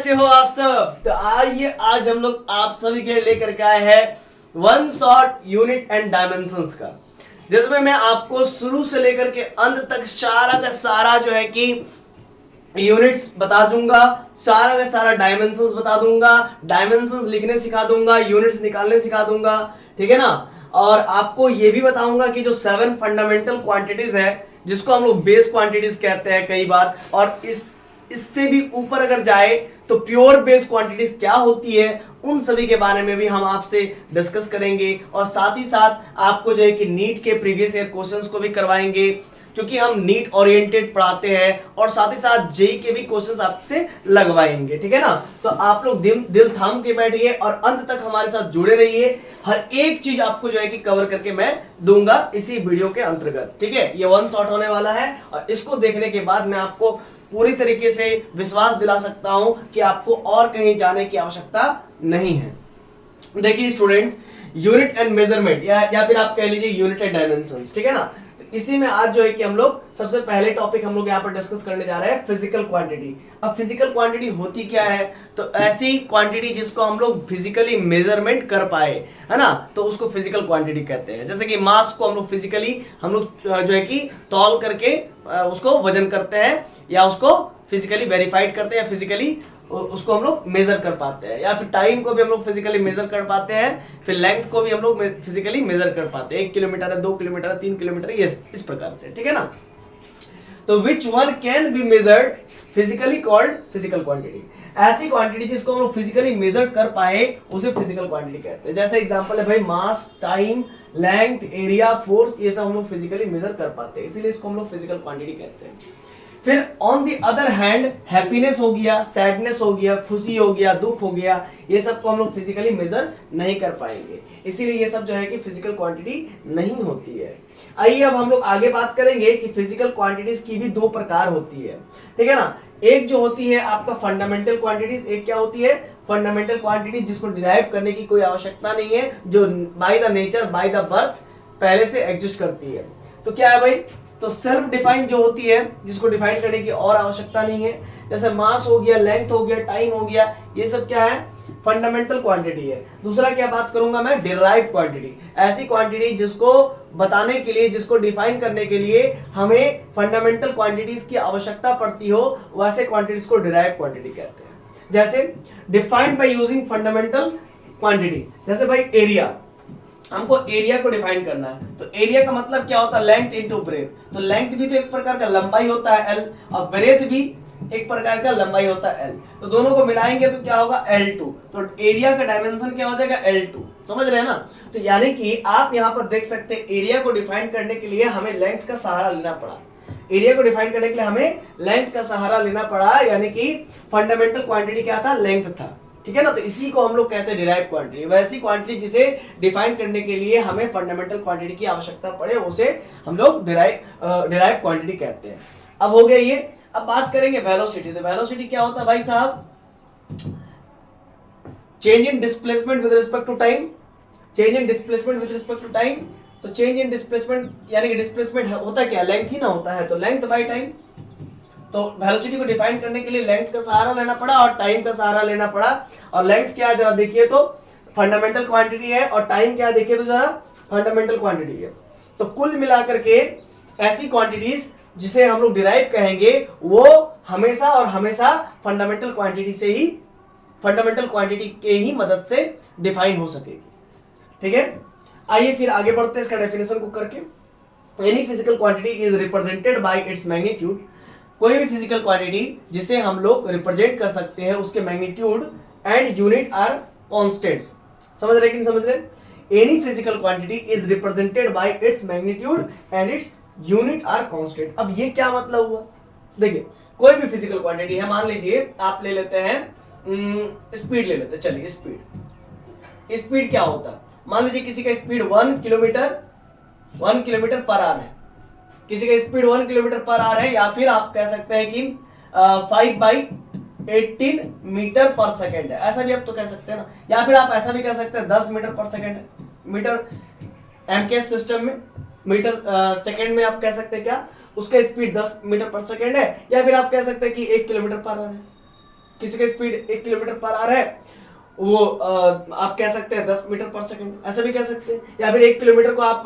कैसे हो आप सब। तो आइए आज हम लोग आप सभी के लिए लेकर के आए हैं one shot unit and dimensions का, जिसमें मैं आपको शुरू से लेकर के अंत तक सारा का सारा जो है कि यूनिट्स बता दूंगा, सारा का सारा डायमेंशंस बता दूंगा, डायमेंशंस लिखने सिखा दूंगा, यूनिट्स निकालने सिखा दूंगा, ठीक है ना। और आपको ये भी बताऊंगा कि जो 7 फंडामेंटल क्वांटिटीज है, जिसको हम लोग बेस क्वांटिटीज कहते हैं कई बार, और इससे भी ऊपर अगर जाए तो प्योर बेस क्वांटिटीज क्या होती है, उन सभी के बारे में भी हम आपसे डिस्कस करेंगे। और साथ ही साथ आपको जो है कि नीट के प्रीवियस ईयर क्वेश्चंस को भी करवाएंगे, क्योंकि हम नीट ओरिएंटेड पढ़ाते हैं, और साथ ही साथ जेई के भी क्वेश्चंस आपसे लगवाएंगे, ठीक है ना। तो आप लोग दिल थाम के बैठिए और अंत तक हमारे साथ जुड़े रहिए। हर एक चीज आपको जो है कि कवर करके मैं दूंगा इसी वीडियो के अंतर्गत, ठीक है। ये वन शॉट होने वाला है और इसको देखने के बाद मैं आपको पूरी तरीके से विश्वास दिला सकता हूं कि आपको और कहीं जाने की आवश्यकता नहीं है। देखिए स्टूडेंट्स, यूनिट एंड मेजरमेंट या फिर आप कह लीजिए यूनिट एंड डायमेंशंस, ठीक है ना। इसी में आज जो है कि हम लोग सबसे पहले टॉपिक हम लोग यहाँ पर डिस्कस करने जा रहे हैं फिजिकल क्वांटिटी। अब फिजिकल क्वांटिटी होती क्या है, तो ऐसी क्वांटिटी जिसको हम लोग फिजिकली मेजरमेंट कर पाए, है ना, तो उसको फिजिकल क्वांटिटी कहते हैं। जैसे कि मास को हम लोग फिजिकली हम लोग जो है कि तौल करके उसको वजन करते हैं, या उसको फिजिकली वेरीफाइड करते हैं, या फिजिकली उसको हम लोग मेजर कर पाते हैं, या फिर टाइम को भी हम लोग फिजिकली मेजर कर पाते हैं, फिर लेंथ को भी हम लोग फिजिकली मेजर कर पाते हैं। 1 किलोमीटर है, 2 किलोमीटर है, 3 किलोमीटर, ये इस प्रकार से, ठीक है ना। तो which one can be measured physically called physical quantity. ऐसी क्वांटिटी जिसको हम लोग फिजिकली मेजर कर पाए उसे फिजिकल क्वांटिटी कहते हैं। जैसे एग्जांपल है भाई, मास, टाइम, लेंथ, एरिया, फोर्स, ये सब हम लोग फिजिकली मेजर कर पाते हैं, इसीलिए इसको हम लोग फिजिकल क्वांटिटी कहते हैं। फिर on the other hand happiness हो गया, सैडनेस हो गया, खुशी हो गया, दुख हो गया, ये सब को हम लोग फिजिकली मेजर नहीं कर पाएंगे, इसीलिए ये सब जो है कि फिजिकल क्वांटिटी नहीं होती है। आइए अब हम लोग आगे बात करेंगे कि फिजिकल क्वांटिटीज की भी 2 प्रकार होती है, ठीक है ना। एक जो होती है आपका फंडामेंटल क्वांटिटीज, एक क्या होती है फंडामेंटल क्वांटिटी जिसको डिराइव करने की कोई आवश्यकता नहीं है, जो by the nature by the birth पहले से एग्जिस्ट करती है। तो क्या है भाई, तो सेल्फ डिफाइंड जो होती है, जिसको डिफाइन करने की और आवश्यकता नहीं है, जैसे मास हो गया, लेंथ हो गया, टाइम हो गया, ये सब क्या है फंडामेंटल क्वांटिटी है। दूसरा क्या बात करूंगा मैं, डिराइव्ड क्वांटिटी। ऐसी क्वांटिटी जिसको बताने के लिए, जिसको डिफाइन करने के लिए हमें फंडामेंटल क्वांटिटीज की आवश्यकता पड़ती हो, वैसे क्वांटिटीज को डिराइव्ड क्वांटिटी कहते हैं। जैसे defined by using fundamental quantity, जैसे भाई एरिया, हमको एरिया को डिफाइन करना है, तो एरिया का मतलब क्या होता है, लेंथ इनटू ब्रेथ। तो लेंथ भी तो एक प्रकार का लंबाई होता है L, और ब्रेथ भी एक प्रकार का लंबाई होता है L, तो दोनों को मिलाएंगे तो क्या होगा L2। तो एरिया का डायमेंशन क्या हो जाएगा L2, समझ रहे हैं ना। तो यानी कि आप यहाँ पर देख सकते हैं, एरिया को डिफाइन करने के लिए हमें लेंथ का सहारा लेना पड़ा। एरिया को डिफाइन करने के लिए हमें लेंथ का सहारा लेना पड़ा, यानी कि फंडामेंटल क्वांटिटी क्या था, लेंथ था, ठीक है ना। तो इसी को हम लोग कहते हैं डिराइव क्वांटिटी। वैसी क्वांटिटी जिसे डिफाइन करने के लिए हमें फंडामेंटल क्वांटिटी की आवश्यकता पड़े, उसे हम लोग डिराइव क्वांटिटी कहते हैं। अब हो गया ये। अब बात करेंगे वेलोसिटी। तो वेलोसिटी क्या होता है भाई साहब, change in displacement with respect to time. Change in displacement with respect to time, तो चेंज इन डिस्प्लेसमेंट यानी कि डिस्प्लेसमेंट होता क्या, लेंथ ही ना होता है, तो लेंथ बाय टाइम। तो वेलोसिटी को डिफाइन करने के लिए लेंथ का सहारा लेना पड़ा और टाइम का सहारा लेना पड़ा। और लेंथ क्या है जरा देखिए तो फंडामेंटल क्वांटिटी है, और टाइम क्या देखिए तो जरा फंडामेंटल क्वांटिटी है। तो कुल मिलाकर के ऐसी क्वांटिटीज जिसे हम लोग डिराइव कहेंगे, वो हमेशा और हमेशा फंडामेंटल क्वांटिटी से ही, फंडामेंटल क्वांटिटी के ही मदद से डिफाइन हो सकेगी, ठीक है। आइए फिर आगे बढ़ते हैं इसका डेफिनेशन को करके। Any physical quantity is represented by its magnitude. कोई भी फिजिकल क्वांटिटी जिसे हम लोग रिप्रेजेंट कर सकते हैं, उसके magnitude and unit are constants. समझ रहे कि नहीं समझ रहे। Any physical quantity is represented by its magnitude and its unit are constant. अब ये क्या मतलब हुआ, देखिए कोई भी फिजिकल क्वांटिटी है, मान लीजिए आप ले लेते हैं स्पीड ले लेते हैं, चलिए स्पीड। स्पीड क्या होता है, मान लीजिए किसी का स्पीड 1 किलोमीटर पर आवर है, किसी का स्पीड 1 किलोमीटर पर आवर है, या फिर आप कह सकते हैं कि 5/18 मीटर पर सेकेंड है, ऐसा भी आप तो कह सकते हैं ना। या फिर आप ऐसा भी कह सकते हैं 10 मीटर पर सेकेंड है। मीटर एमकेएस सिस्टम में मीटर सेकेंड में आप कह सकते हैं क्या, उसका स्पीड 10 मीटर पर सेकेंड है, या फिर आप कह सकते हैं कि 1 किलोमीटर पर आवर है। किसी का स्पीड 1 किलोमीटर पर आवर है, वो आप कह सकते हैं 10 मीटर पर सेकंड, ऐसा भी कह सकते हैं। या फिर 1 किलोमीटर को आप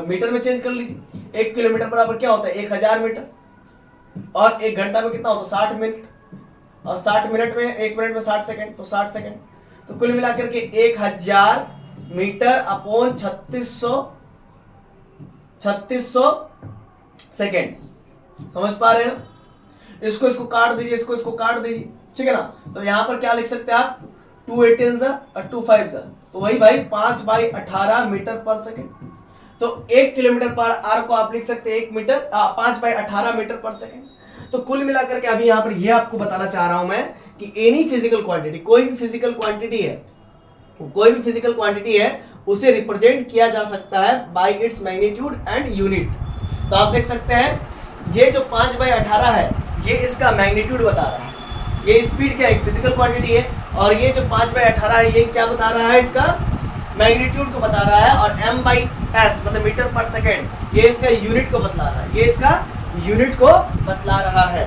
मीटर में चेंज कर लीजिए। 1 किलोमीटर बराबर क्या होता है 1000 मीटर, और 1 घंटा में कितना होता है 60 मिनट, और 60 मिनट में 1 मिनट में 60 सेकंड, तो 60 सेकंड। तो कुल मिलाकर के 1000 मीटर अपॉन 3600 सेकंड। समझ पा रहे हैं ना? इसको काट दीजिए, इसको काट दीजिए, ठीक है ना। तो यहां पर क्या लिख सकते हैं आप 2 18 और 2 5, तो वही भाई 5/18 मीटर पर सेकंड। तो 1 किलोमीटर पर आवर को आप लिख सकते हैं 1 मीटर 5/18 मीटर पर सेकंड। तो कुल मिलाकर के अभी यहां पर ये आपको बताना चाह रहा हूं मैं कि एनी फिजिकल क्वांटिटी, कोई भी फिजिकल क्वांटिटी है, उसे रिप्रेजेंट किया जा सकता है bye its magnitude and unit. तो आप देख सकते हैं ये जो 5/18 है ये इसका मैग्नीट्यूड बता रहा है, ये स्पीड क्या एक फिजिकल क्वांटिटी है, और ये जो 5/18 है ये क्या बता रहा है इसका मैग्नीट्यूड को बता रहा है, और m/s मतलब मीटर पर सेकेंड ये इसका यूनिट को बतला रहा है, ये इसका यूनिट को बतला रहा है।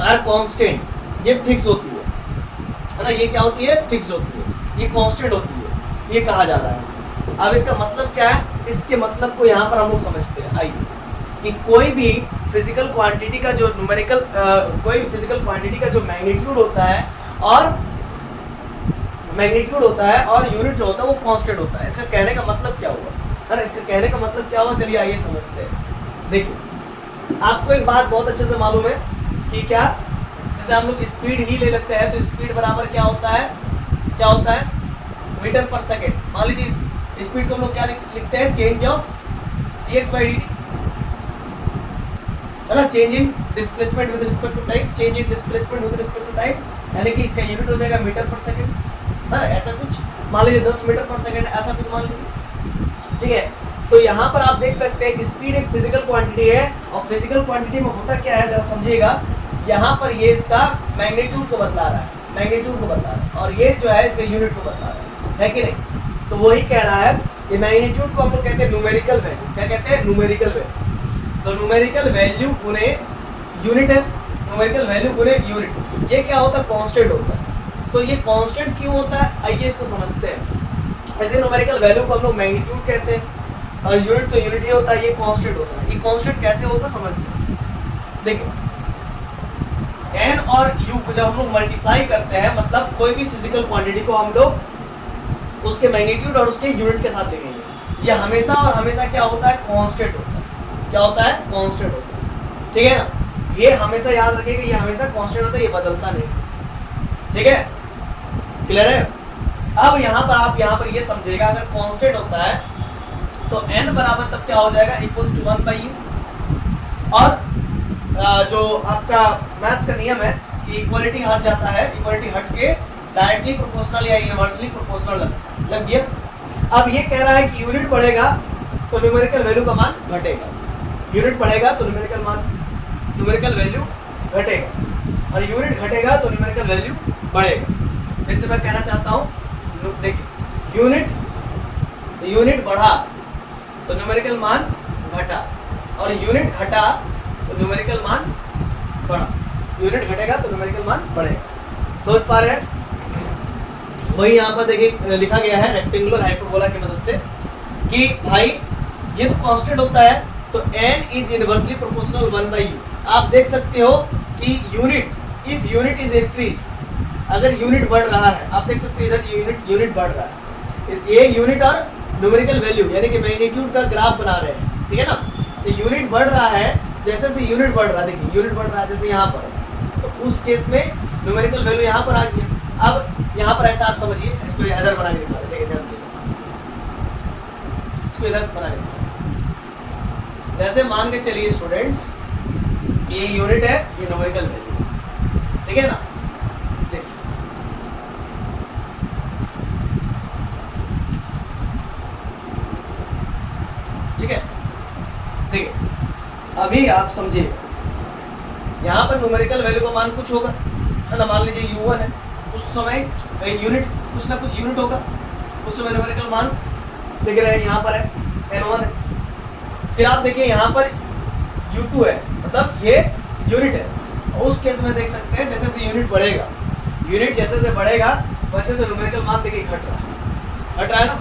और कांस्टेंट ये फिक्स होती है ना, ये क्या होती है फिक्स होती है, ये कांस्टेंट होती है, ये कहा जा रहा है। अब इसका मतलब क्या है, इसके मतलब को यहाँ पर हम लोग समझते हैं। आइए कि कोई भी फिजिकल क्वांटिटी का जो न्यूमेरिकल कोई भी फिजिकल क्वांटिटी का जो मैग्नीट्यूड होता है और यूनिट जो होता है वो कांस्टेंट होता है। इसका कहने का मतलब क्या हुआ है ना, इसका कहने का मतलब क्या हुआ, चलिए आइए समझते हैं। देखिए आपको एक बात बहुत अच्छे से मालूम है कि क्या, जैसे हम लोग स्पीड ही ले लेते हैं तो स्पीड बराबर क्या होता है मीटर पर सेकेंड। मान लीजिए स्पीड को हम लोग क्या लिखते हैं चेंज ऑफ dx/dt, है ना, change in displacement with respect to time, यानी कि इसका यूनिट हो जाएगा मीटर पर सेकेंड, है ना। ऐसा कुछ मान लीजिए 10 मीटर पर सेकेंड, ऐसा कुछ मान लीजिए, ठीक है। तो यहाँ पर आप देख सकते हैं कि स्पीड एक फिजिकल क्वांटिटी है, और फिजिकल क्वांटिटी में होता क्या है जरा समझिएगा। यहाँ पर ये इसका मैग्नीट्यूड को बतला रहा है, और ये जो है इसका यूनिट को बतला रहा है कि नहीं। तो वही कह रहा है ये मैग्नीट्यूड को हम लोग कहते हैं न्यूमेरिकल वैल्यू, क्या कहते हैं न्यूमेरिकल वैल्यू। तो न्यूमेरिकल वैल्यू गुने यूनिट है, न्यूमेरिकल वैल्यू गुने यूनिट, ये क्या होता है कांस्टेंट होता है। तो ये कांस्टेंट क्यों होता है आइए इसको समझते हैं। ऐसे न्यूमेरिकल वैल्यू को हम लोग मैग्नीट्यूड कहते हैं, और यूनिट तो यूनिट ही होता है, ये कांस्टेंट होता है। ये कांस्टेंट कैसे होता समझते हैं। देखिए n और u को जब हम लोग मल्टीप्लाई करते हैं, मतलब कोई भी फिजिकल क्वांटिटी को हम लोग उसके मैग्नीट्यूड और उसके यूनिट के साथ लिखेंगे, ये हमेशा और हमेशा क्या होता है कांस्टेंट होता है। क्या होता है कांस्टेंट होता है, ठीक है ना। ये हमेशा याद रखिएगा, ये हमेशा कांस्टेंट होता है, ये बदलता नहीं, ठीक है, क्लियर है। अब यहाँ पर ये समझिएगा अगर कांस्टेंट होता है तो n बराबर तब क्या हो जाएगा इक्वल्स टू 1/u, और जो आपका मैथ्स का नियम है कि इक्वलिटी हट जाता है, इक्वलिटी हट के डायरेक्टली प्रोपोर्शनल या इनवर्सली प्रोपोर्शनल लग गया। अब ये कह रहा है कि यूनिट बढ़ेगा तो न्यूमेरिकल वैल्यू का मान घटेगा, यूनिट बढ़ेगा तो न्यूमेरिकल वैल्यू घटेगा, और यूनिट घटेगा तो न्यूमेरिकल वैल्यू बढ़ेगा। फिर से मैं कहना चाहता हूँ, देखिए यूनिट बढ़ा तो न्यूमेरिकल मान घटा, और यूनिट घटा तो न्यूमेरिकल मान बढ़ा, यूनिट घटेगा तो न्यूमेरिकल मान बढ़ेगा। समझ पा रहे हैं। वही यहाँ पर देखिए लिखा गया है रेक्टेंगुलर हाइपरबोला की मदद से कि भाई ये तो कांस्टेंट होता है तो n is inversely proportional 1/u। आप देख सकते हो कि इफ यूनिट इज इंक्रीज, अगर यूनिट बढ़ रहा है, आप देख सकते हो इधर यूनिट बढ़ रहा है, ये यूनिट और न्यूमेरिकल वैल्यू यानी कि मैग्नीट्यूड का ग्राफ बना रहे हैं, ठीक है ना। तो यूनिट बढ़ रहा है, जैसे से यूनिट बढ़ रहा है, देखिए यूनिट बढ़ रहा है जैसे यहाँ पर, तो उस केस में न्यूमेरिकल वैल्यू यहाँ पर आ गया। अब यहाँ पर ऐसा आप समझिए, इसको इधर बना के दिखा देखिए, इसको इधर बना के जैसे मान के चलिए स्टूडेंट्स, ये यूनिट है, ये न्यूमेरिकल वैल्यू, ठीक है ना। देखिए ठीक है, देखिए अभी आप समझिए, यहाँ पर न्यूमेरिकल वैल्यू का मान कुछ होगा, है ना। मान लीजिए u1 है, उस समय यूनिट कुछ ना कुछ यूनिट होगा, उस समय न्यूमेरिकल मान दिख रहे हैं, यहाँ पर है n1 है। फिर आप देखिए यहाँ पर u2 है, मतलब ये यूनिट है, उस केस में देख सकते हैं जैसे जैसे यूनिट बढ़ेगा, यूनिट जैसे जैसे बढ़ेगा वैसे वैसे न्यूमेरिकल मान देखिए घट रहा है ना।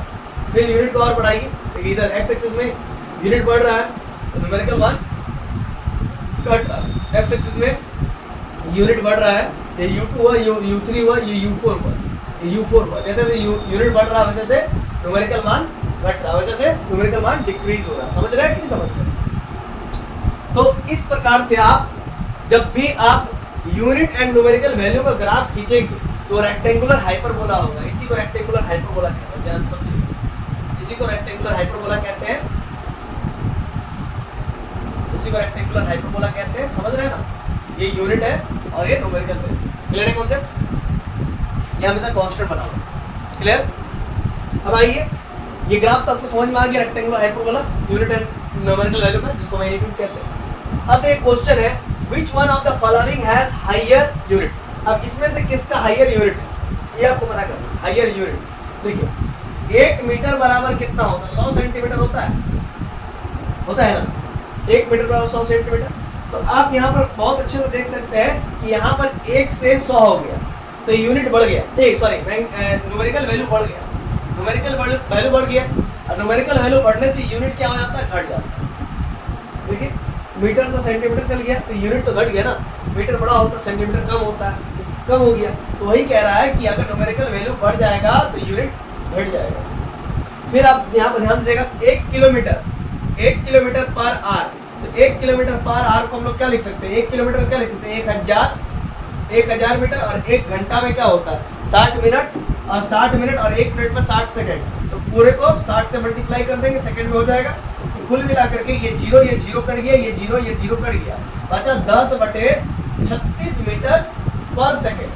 फिर यूनिट को और बढ़ाइए, देखिए इधर एक्स एक्सिस में यूनिट बढ़ रहा है तो न्यूमेरिकल मान घट रहा है, एक्स एक्सिस में यूनिट बढ़ रहा है, ये U2 हुआ, U3 हुआ, ये U4 हुआ, ये U4 हुआ। जैसे जैसे यूनिट बढ़ रहा है वैसे वैसे न्यूमेरिकल मान घट रहा है, वैसे वैसे न्यूमेरिकल मान डिक्रीज हो रहा है। समझ रहे हैं कि नहीं समझ रहे? तो इस प्रकार से आप जब भी आप यूनिट एंड न्यूमेरिकल वैल्यू का ग्राफ खींचेंगे तो रेक्टेंगुलर हाइपरबोला होगा। इसी को रेक्टेंगुलर हाइपरबोला कहते हैं, ध्यान समझिए। इसी को रेक्टेंगुलर हाइपरबोला कहते हैं, इसी को रेक्टेंगुलर हाइपरबोला कहते हैं। समझ रहे हैं ना? ये यूनिट है और ये न्यूमेरिकल वैल्यू। क्लियर है कॉन्सेप्ट? ये हमेशा कांस्टेंट बना लो। क्लियर? अब आइए, ये ग्राफ तो आपको समझ में आ गया, rectangular hyperbola unit and numerical value का, जिसको मैग्नीट्यूड कहते हैं। अब एक क्वेश्चन है, which one of the following has higher unit. अब इसमें से किसका हायर यूनिट है ये आपको पता करना है। हायर यूनिट देखिए, 1 मीटर बराबर कितना होता है? 100 सेंटीमीटर होता है ना? 1 मीटर बराबर 100 सेंटीमीटर। तो आप यहाँ पर बहुत अच्छे से देख सकते हैं कि यहाँ पर 1 से 100 हो गया तो यूनिट बढ़ गया, सॉरी न्यूमेरिकल वैल्यू बढ़ गया, न्यूमेरिकल वैल्यू बढ़ गया। और न्यूमेरिकल वैल्यू बढ़ने से यूनिट क्या हो जाता है? घट जाता है। देखिए, मीटर से सेंटीमीटर चल गया तो यूनिट तो घट गया ना, मीटर बड़ा होता सेंटीमीटर कम होता है, कम हो गया। तो वही कह रहा है कि अगर न्यूमेरिकल वैल्यू बढ़ जाएगा तो यूनिट घट जाएगा। फिर आप यहाँ पर ध्यान दीजिएगा, 1 किलोमीटर पर आवर, तो 1 किलोमीटर पर आवर को हम लोग क्या लिख सकते हैं? 1 किलोमीटर क्या लिख सकते हैं? 1000 मीटर। और 1 घंटा में क्या होता है? 60 मिनट, और 60 मिनट और 1 मिनट में 60 सेकंड। तो पूरे को 60 से मल्टीप्लाई कर देंगे, सेकंड में हो जाएगा। तो कुल मिला करके ये जीरो कट गया, ये जीरो कट गया, बचा 10/36 मीटर पर सेकंड।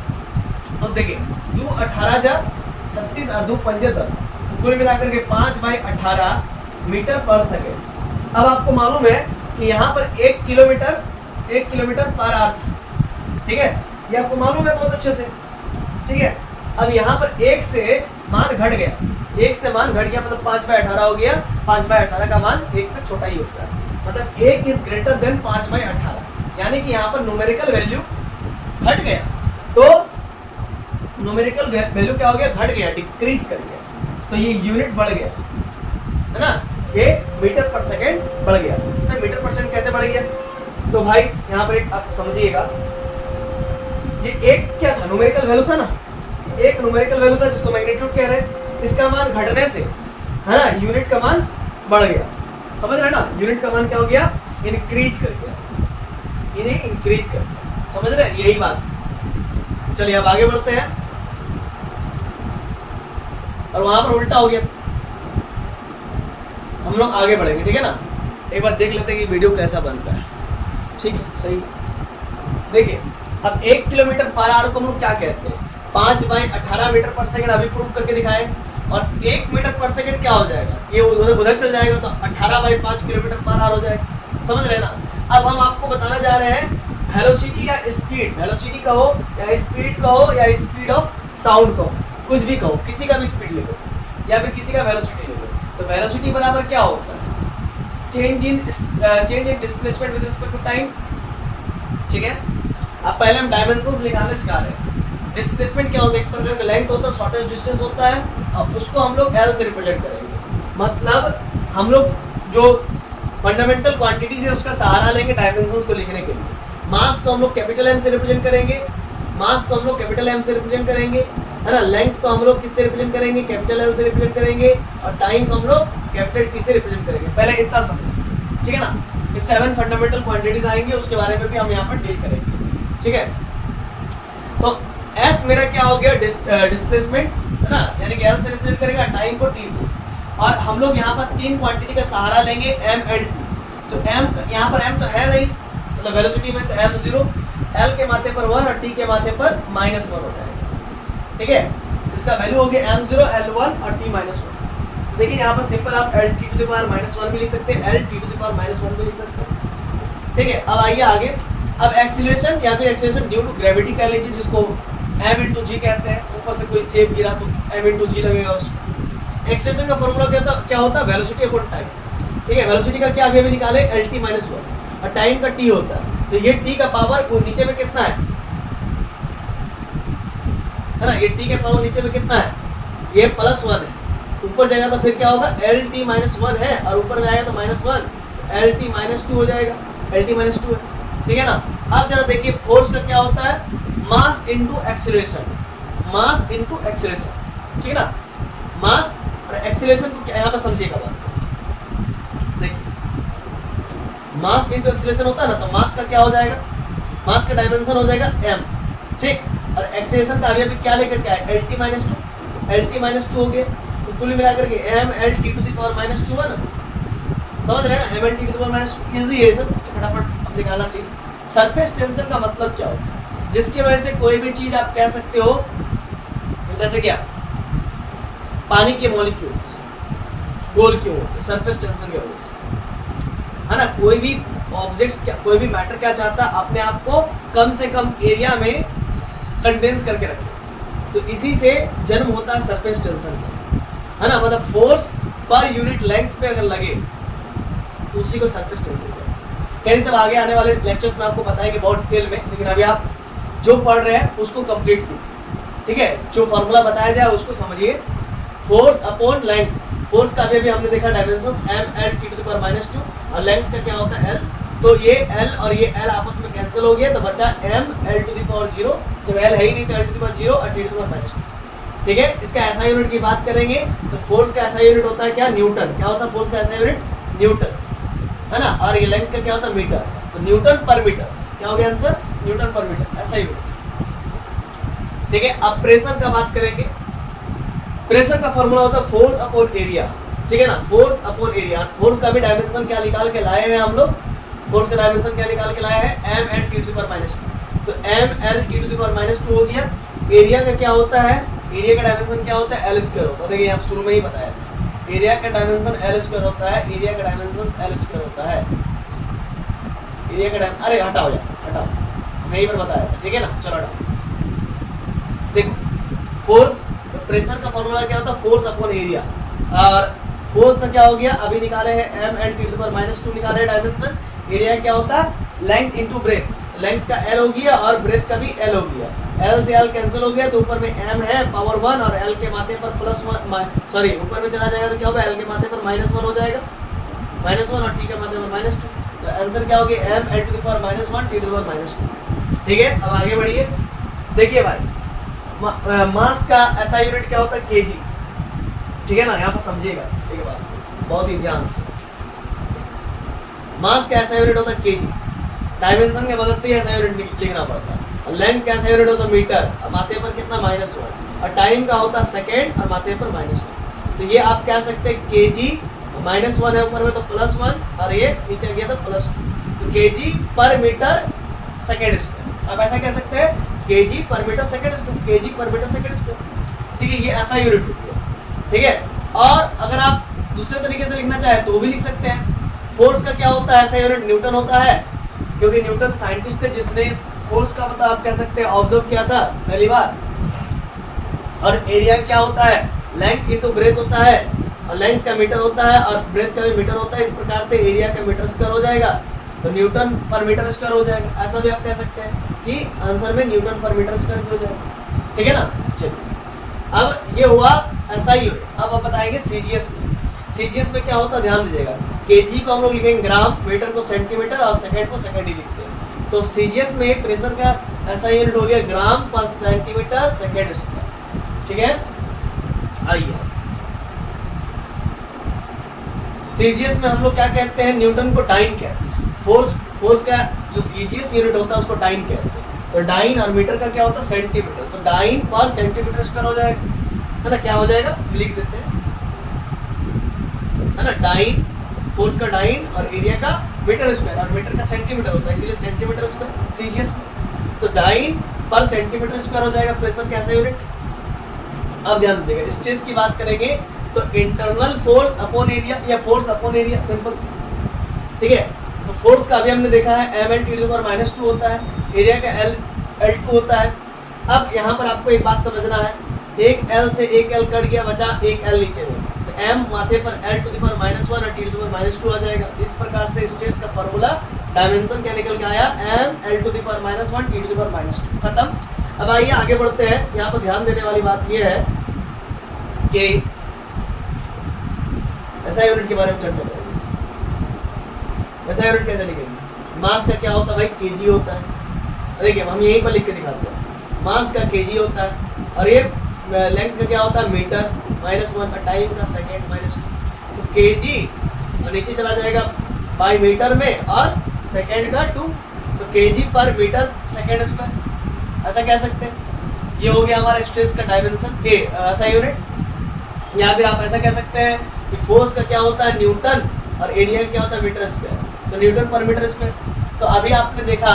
तो देखिए 2 18 जा 36 और 2 पंजे 10, तो कुल मिला करके 5/18 मीटर पर सेकंड। अब आपको मालूम है कि यहाँ पर 1 किलोमीटर पर आवर था, ठीक है, ये आपको मालूम है बहुत अच्छे से, ठीक है। अब यहाँ पर 1 से मान घट गया, 1 से मान घट गया मतलब 5/18 हो गया। 5/18 का मान 1 से छोटा ही होता है, मतलब 1 इज ग्रेटर देन 5/18, यानी कि यहाँ पर न्यूमेरिकल वैल्यू घट गया। तो न्यूमेरिकल वैल्यू क्या हो गया? घट गया, डिक्रीज कर गया। तो ये यूनिट बढ़ गया, है ना, ये मीटर पर सेकेंड बढ़ गया। सर मीटर पर सेकेंड कैसे बढ़ गया? तो भाई यहाँ पर एक आप समझिएगा, ये एक क्या था? न्यूमेरिकल वैल्यू था ना, एक न्यूमेरिकल वैल्यू था जिसको मैग्नीट्यूड कह रहे हैं। इसका मान घटने से, है ना, यूनिट का मान बढ़ गया। समझ रहे हैं ना? यूनिट का मान क्या हो गया? इंक्रीज कर गया, ये इंक्रीज कर गया। समझ रहे हैं? यही बात। चलिए अब आगे बढ़ते हैं, और वहां पर उल्टा हो गया, हम लोग आगे बढ़ेंगे, ठीक है ना। एक बार देख लेते हैं कि वीडियो कैसा बनता है, ठीक है, सही। देखिए, अब 1 किलोमीटर पर आवर को हम लोग क्या कहते हैं? 5/18 मीटर पर सेकंड अभी प्रूव करके दिखाए। और 1 मीटर पर सेकंड क्या हो जाएगा? ये उधर चल जाएगा तो 18/5 किलोमीटर पर आवर हो जाएगा। समझ रहे हैं ना? अब हम आपको बताने जा रहे हैं वेलोसिटी या स्पीड, वेलोसिटी कहो या स्पीड कहो या स्पीड ऑफ साउंड कहो, कुछ भी कहो, किसी का भी स्पीड लिखो या फिर किसी का वेलोसिटी लिखो। तो वेलोसिटी बराबर क्या होता है? Change in displacement with respect to time, ठीक है। अब पहले हम डायमेंशंस निकालने सिखा रहे हैं। डिस्प्लेसमेंट क्या होता है? एक प्रकार का लेंथ होता है, शॉर्टेस्ट डिस्टेंस होता है, और उसको हम लोग L से रिप्रेजेंट करेंगे। मतलब हम लोग जो फंडामेंटल क्वांटिटीज है उसका सहारा लेंगे डायमेंशंस को लिखने के लिए। मास को हम लोग कैपिटल M से रिप्रेजेंट करेंगे, है ना। लेंथ को हम लोग किससे रिप्रेजेंट करेंगे? कैपिटल L से रिप्रेजेंट करेंगे, और टाइम को हम लोग कैपिटल T से रिप्रेजेंट करेंगे। पहले इतना समझो, ठीक है ना। ये 7 फंडामेंटल क्वांटिटीज आएंगे, उसके बारे में भी हम यहाँ पर डील करेंगे, ठीक है। तो S मेरा क्या हो गया? डिस्प्लेसमेंट, है ना, यानी कि L से रिप्रेजेंट करेगा, टाइम को T से। और हम लोग यहाँ पर 3 क्वांटिटी का सहारा लेंगे, M L T। तो M यहाँ पर M तो है नहीं, मतलब वेलोसिटी में तो M 0, L के माथे पर 1 और T के माथे पर -1 हो जाएगा, ठीक है। इसका वैल्यू हो गया M0, L1 और T -1। देखिए यहाँ पर सिंपल आप LT⁻1 भी लिख सकते हैं, LT⁻1 भी लिख सकते हैं, ठीक है। अब आइए आगे। अब एक्सीलरेशन या फिर एक्सीलरेशन ड्यू टू ग्रेविटी कह लीजिए, जिसको m/g कहते हैं। ऊपर से कोई सेब गिरा तो m/g लगेगा उसमें। एक्सीलरेशन का फॉर्मूला क्या होता है? वेलोसिटी अपॉन टाइम, ठीक है। वेलोसिटी का क्या अभी निकाले? LT-1 और टाइम का T होता है। तो ये टी का पावर नीचे में कितना है ना, ये टी का पावर नीचे में कितना है, ये +1 है, ऊपर जाएगा तो फिर क्या होगा एल टी -1 है, और ऊपर में आएगा तो -1, एल टी -2 हो जाएगा, एल टी -2 है, ठीक है ना। अब जरा देखिए फोर्स का क्या होता है, mass into acceleration, mass into acceleration, ठीक है ना। मास और एक्सीलरेशन को यहाँ पर समझिएगा बात, देखिए मास इनटू एक्सीलरेशन होता है ना, तो मास का क्या हो जाएगा, मास का डायमेंशन हो जाएगा m, ठीक, और एक्सीलरेशन का अभी क्या लेकर के आए एल टी -2, एल टी -2 हो गया, तो कुल मिलाकर के mLT⁻² हुआ ना, समझ रहे हैं ना, mLT⁻², इजी है सब, फटाफट अब निकालना चाहिए। सरफेस टेंशन का मतलब क्या होता है, जिसकी वजह से कोई भी चीज आप कह सकते हो, जैसे क्या पानी के मॉलिक्यूल्स गोल क्यों होते हैं, सरफेस टेंशन की वजह से, है ना। कोई भी ऑब्जेक्ट्स क्या, कोई भी मैटर क्या चाहता है, अपने आप को कम से कम एरिया में कंडेंस करके रखे, तो इसी से जन्म होता है सरफेस टेंशन का, है ना। मतलब फोर्स पर यूनिट लेंथ पे अगर लगे तो उसी को सरफेस टेंशन कहते हैं। खैर सब आगे आने वाले लेक्चर्स में आपको बताएंगे बहुत डिटेल में, लेकिन अभी आप जो पढ़ रहे हैं उसको कंप्लीट कीजिए, ठीक है। जो फॉर्मूला बताया जाए उसको समझिए, फोर्स अपॉन लेंथ, फोर्स का अभी हमने देखा डायमेंशंस mLT⁻², और लेंथ का क्या होता है L, तो ये L और ये L आपस में कैंसिल हो गया, तो बचा mL⁻0, जब L है ही नहीं तो L⁻0 और T⁻², ठीक है। इसका ऐसा यूनिट की बात करेंगे तो फोर्स का ऐसा यूनिट होता है क्या, न्यूटन, क्या होता है फोर्स का ऐसा यूनिट, न्यूटन, है ना। और ये लेंथ का क्या होता है मीटर, तो न्यूटन पर मीटर, क्या हो गया आंसर, न्यूटन पर मीटर, ऐसा यूनिट, ठीक है। अब प्रेशर का बात करेंगे, प्रेशर का फॉर्मूला होता है फोर्स अपॉन एरिया, ठीक है ना, फोर्स अपॉन एरिया। फोर्स का भी डायमेंशन क्या निकाल के लाए हैं हम लोग, फोर्स का डायमेंशन क्या निकाल के लाए हैं mLT⁻², तो mL⁻² हो गया। एरिया का क्या होता है, एरिया का डायमेंशन क्या होता है L² होता है, देखिए आप शुरू में ही बताया था, एरिया का डायमेंशन L² होता है, एरिया का डायमेंशन L² होता है, एरिया का अरे हटाओ यार हटाओ, मैं ही पर बताया था, ठीक है ना, चलो हटाओ। देखो फोर्स, प्रेशर का फॉर्मूला क्या होता है, फोर्स अपॉन एरिया, और फोर्स का क्या हो गया, अभी निकाले हैं mL⁻² निकाले हैं डायमेंशन, एरिया क्या होता है लेंथ इनटू ब्रेथ, लेंथ का L हो गया और ब्रेथ का भी L हो गया, L से L कैंसिल हो गया, तो ऊपर में m है पावर 1 और L के माथे पर +1, सॉरी ऊपर में चला जाएगा तो क्या होगा L के माथे पर -1 हो जाएगा, -1 और T के माथे पर -2, तो आंसर क्या हो गया mL⁻1 T⁻², ठीक है। अब आगे बढ़िए, देखिए भाई मास का ऐसा यूनिट क्या होता है केजी, ठीक है ना, यहाँ पर समझिएगा, ठीक है बात बहुत ही ध्यान से, मास का ऐसा यूनिट होता है केजी, डायमेंशन की मदद से ऐसा यूनिट लिखना पड़ता है, और लेंथ का ऐसा यूनिट होता है मीटर, और माथे पर कितना -1, और टाइम का होता है सेकेंड और माथे पर -2, तो ये आप कह सकते हैं केजी, -1 है ऊपर में तो +1 और ये नीचे गया तो +2, तो KG per meter second square, आप ऐसा कह सकते हैं KG per meter second square, KG per meter second square, ठीक है, ये ऐसा यूनिट होती है, ठीक है। और अगर आप दूसरे तरीके से लिखना चाहे तो वो भी लिख सकते हैं, फोर्स का क्या होता है ऐसा यूनिट न्यूटन होता है, क्योंकि न्यूटन साइंटिस्ट थे जिसने फोर्स का मतलब आप कह सकते हैं ऑब्जर्व किया था पहली बार, और एरिया क्या होता है लेंथ इनटू ब्रेथ होता है, और लेंथ का मीटर होता है और ब्रेथ का भी मीटर होता है, इस प्रकार से एरिया का मीटर स्क्वायर हो जाएगा तो न्यूटन पर मीटर स्क्वायर हो जाएगा, ऐसा भी आप कह सकते हैं कि आंसर में न्यूटन पर मीटर स्क्वायर हो जाएगा, ठीक है ना। चलिए अब ये हुआ ऐसा ही, अब आप बताएंगे सीजीएस में, सीजीएस में क्या होता है ध्यान दीजिएगा, केजी को हम लोग लिखेंगे ग्राम, मीटर को सेंटीमीटर और सेकंड को सेकंड ही लिखते हैं, तो सीजीएस में प्रेशर का ऐसा यूनिट हो गया ग्राम पर सेंटीमीटर सेकंड स्क्वायर, ठीक है। आइए सीजीएस में हम लोग क्या कहते हैं, न्यूटन को डाइन कहते हैं, फोर्स का जो सीजीएस यूनिट होता है उसको डाइन कहते हैं, तो डाइन और मीटर का क्या होता है सेंटीमीटर, तो डाइन पर सेंटीमीटर स्क्वायर हो जाएगा, है ना, क्या हो जाएगा लिख देते हैं, है ना, डाइन, फोर्स का डाइन और एरिया का मीटर स्क्वायर, और मीटर का सेंटीमीटर होता है इसीलिए सेंटीमीटर स्क्वायर सीजीएस में, तो डाइन पर सेंटीमीटर स्क्वायर हो जाएगा प्रेशर का ऐसा यूनिट। अब ध्यान दीजिएगा स्ट्रेस की बात करेंगे तो इंटरनल फोर्स अपॉन एरिया या फोर्स अपॉन एरिया, सिंपल, ठीक है। तो फोर्स का अभी हमने देखा है mL⁻² होता है, एरिया का L2 होता है। अब यहाँ पर आपको एक बात समझना है, एक L से एक L कट गया, बचा एक L नीचे में, तो m माथे पर l टू द पावर -1 और t टू द पावर -2 आ जाएगा। जिस प्रकार से स्ट्रेस का फॉर्मूला डायमेंशन क्या निकल के आया, m l to the power -1 t to the power -2 खत्म। अब आइए आगे बढ़ते हैं। यहाँ पर ध्यान देने वाली बात यह है कि ऐसा यूनिट के बारे में चर्चा करेंगे। ऐसा यूनिट कैसे लिखेंगे? मास का क्या होता है भाई, केजी होता है। देखिए हम यहीं पर लिख के दिखाते हैं, मास का केजी होता है और ये लेंथ का क्या होता है, मीटर, -1 का टाइम का सेकेंड -2, तो केजी और नीचे चला जाएगा बाई मीटर में और सेकेंड का 2, तो KG per meter second square, ऐसा कह सकते हैं। ये हो गया हमारा स्ट्रेस का डायमेंशन ऐसा यूनिट। या फिर आप ऐसा कह सकते हैं कि फोर्स का क्या होता है, न्यूटन, और एरिया क्या होता है, मीटर स्क्वायर, तो न्यूटन पर मीटर स्क्वायर। तो अभी आपने देखा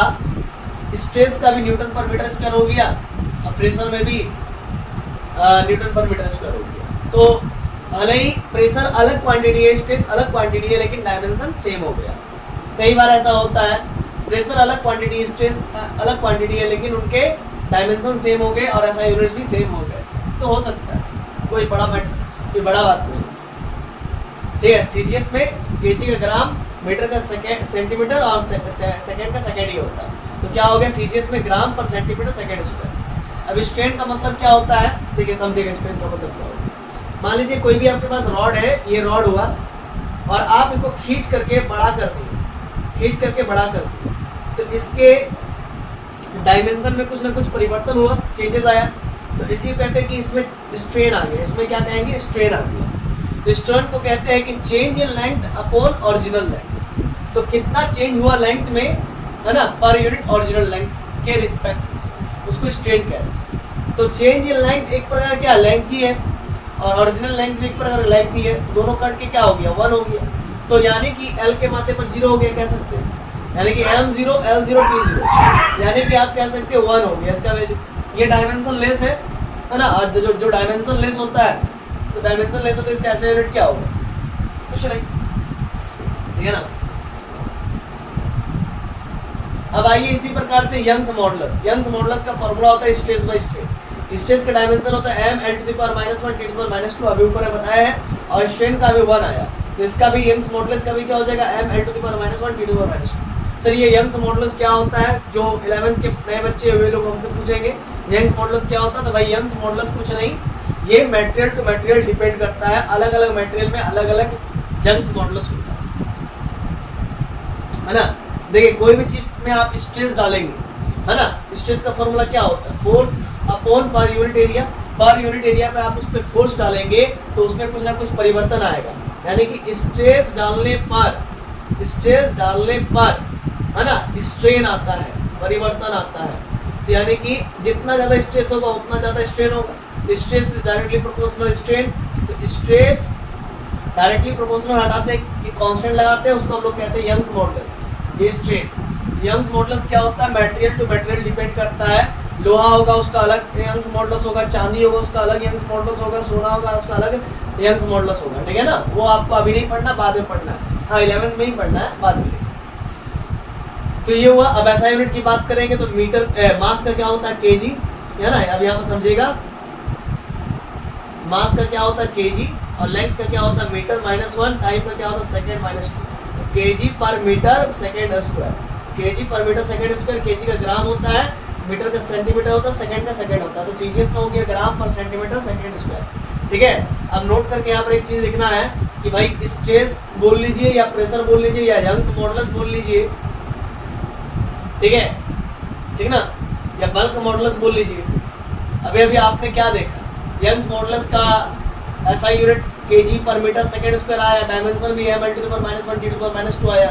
स्ट्रेस का भी न्यूटन पर मीटर स्क्वायर हो गया और प्रेशर में भी न्यूटन पर मीटर स्क्वायर हो गया। तो भले ही प्रेशर अलग क्वांटिटी है, स्ट्रेस अलग क्वांटिटी है, लेकिन डायमेंशन सेम हो गया। कई बार ऐसा होता है प्रेशर अलग क्वांटिटी, स्ट्रेस अलग क्वांटिटी है, लेकिन उनके डायमेंशन सेम हो गए और ऐसा यूनिट्स भी सेम हो गए, तो हो सकता है, कोई बड़ा बात नहीं। ठीक है, सीजीएस में केजी का ग्राम, मीटर का सेंटीमीटर और सेकेंड का सेकेंड ही होता है। तो क्या हो गया, सीजीएस में ग्राम पर सेंटीमीटर सेकेंड स्क्वायर। अब स्ट्रेन का मतलब क्या होता है, देखिए समझिएगा स्ट्रेन का मतलब क्या होता है। मान लीजिए कोई भी आपके पास रॉड है, ये रॉड हुआ और आप इसको खींच करके बड़ा कर दिए, तो इसके डायमेंशन में कुछ ना कुछ परिवर्तन हुआ, चेंजेस आया, तो इसी को कहते हैं कि इसमें स्ट्रेन आ गया। इसमें क्या कहेंगे, स्ट्रेन आ गया। तो स्ट्रेन को कहते हैं कि change in length upon original length. तो कितना चेंज हुआ लेंथ में, है ना, पर यूनिट ओरिजिनल लेंथ के रिस्पेक्ट, उसको स्ट्रेन कहते हैं। तो चेंज इन लेंथ एक प्रकार क्या लेंथ ही है और ओरिजिनल लेंथ भी एक प्रकार लेंथ ही है, दोनों कट के क्या हो गया, 1 हो गया। तो यानी कि L के माथे पर 0 हो गया कह सकते हैं, यानी कि M0 L0 T0, यानी कि आप कह सकते हो 1 हो गया इसका वैल्यू। ये डायमेंशन लेस है ना, और जो डायमेंशन लेस होता है, तो डायमेंशन लेस हो तो इसका ऐसा यूनिट क्या होगा, कुछ नहीं, ठीक है ना। अब आइए इसी प्रकार से यंग्स मॉडुलस का फॉर्मूला होता है स्ट्रेस बाय स्ट्रेन। स्ट्रेस का डायमेंशन होता है m l to the power -1 t to the power -2, अभी ऊपर ने बताया है, और स्ट्रेन का भी 1 आया, तो इसका भी यंग्स मॉडुलस का भी क्या हो जाएगा, m l to the power -1 t to the power -2। Sir ये यंग्स मॉडुलस क्या होता है, जो 11th के नए बच्चे हुए लोग हमसे पूछेंगे यंग्स मॉडुलस क्या होता है, तो भाई यंग्स मॉडुलस कुछ नहीं, ये मटेरियल टू मटेरियल डिपेंड करता है, अलग अलग मटेरियल में अलग अलग यंग्स मॉडुलस होता है ना। देखिए कोई भी चीज में आप स्ट्रेस डालेंगे, है ना, स्ट्रेस का फॉर्मूला क्या होता है, force upon per unit area. Per unit area पे आप उस पर फोर्स डालेंगे तो उसमें कुछ ना कुछ परिवर्तन आएगा, यानी कि स्ट्रेस डालने पर, है ना, स्ट्रेन आता है, परिवर्तन आता है। तो यानी कि जितना ज़्यादा स्ट्रेस होगा उतना ज़्यादा स्ट्रेन होगा। Stress is directly proportional strain, तो स्ट्रेस डायरेक्टली प्रोपोर्शनल हटाते हैं, कांस्टेंट लगाते हैं, उसको हम लोग कहते हैं यंग्स मॉडुलस। ये स्ट्रेन यंग्स मॉडुलस क्या होता है, मटेरियल टू मटेरियल डिपेंड करता है। लोहा होगा उसका अलग यंग्स मॉडुलस होगा, चांदी होगा उसका अलग यंग्स मॉडुलस होगा, सोना होगा उसका अलग यंग्स मॉडुलस होगा, ठीक है ना। वो आपको अभी नहीं पढ़ना, बाद में पढ़ना है, हाँ 11th में ही पढ़ना है, बाद में। तो ये हुआ। अब ऐसा यूनिट की बात करेंगे तो मीटर, मास का क्या होता है, केजी, है ना। अब यहाँ पर समझिएगा मास का क्या होता है केजी, और लेंथ का क्या होता है मीटर -1, टाइम का क्या होता है second -2, KG per meter second square, KG per meter second square. KG का ग्राम होता है, मीटर का सेंटीमीटर होता है, सेकेंड का सेकेंड होता है, तो सीजीएस में हो गया ग्राम पर सेंटीमीटर सेकेंड स्क्वायर, ठीक है। अब नोट करके यहाँ पर एक चीज लिखना है कि भाई स्ट्रेस बोल लीजिए या प्रेशर बोल लीजिए या यंग्स मॉडुलस बोल लीजिए, ठीक है, ठीक ना, या बल्क मॉडुलस बोल लीजिए। अभी आपने क्या देखा, यंग्स मॉडुलस का ऐसा unit KG per meter second square आया, डायमेंशन भी m l to the power -1 t to the power -2 आया।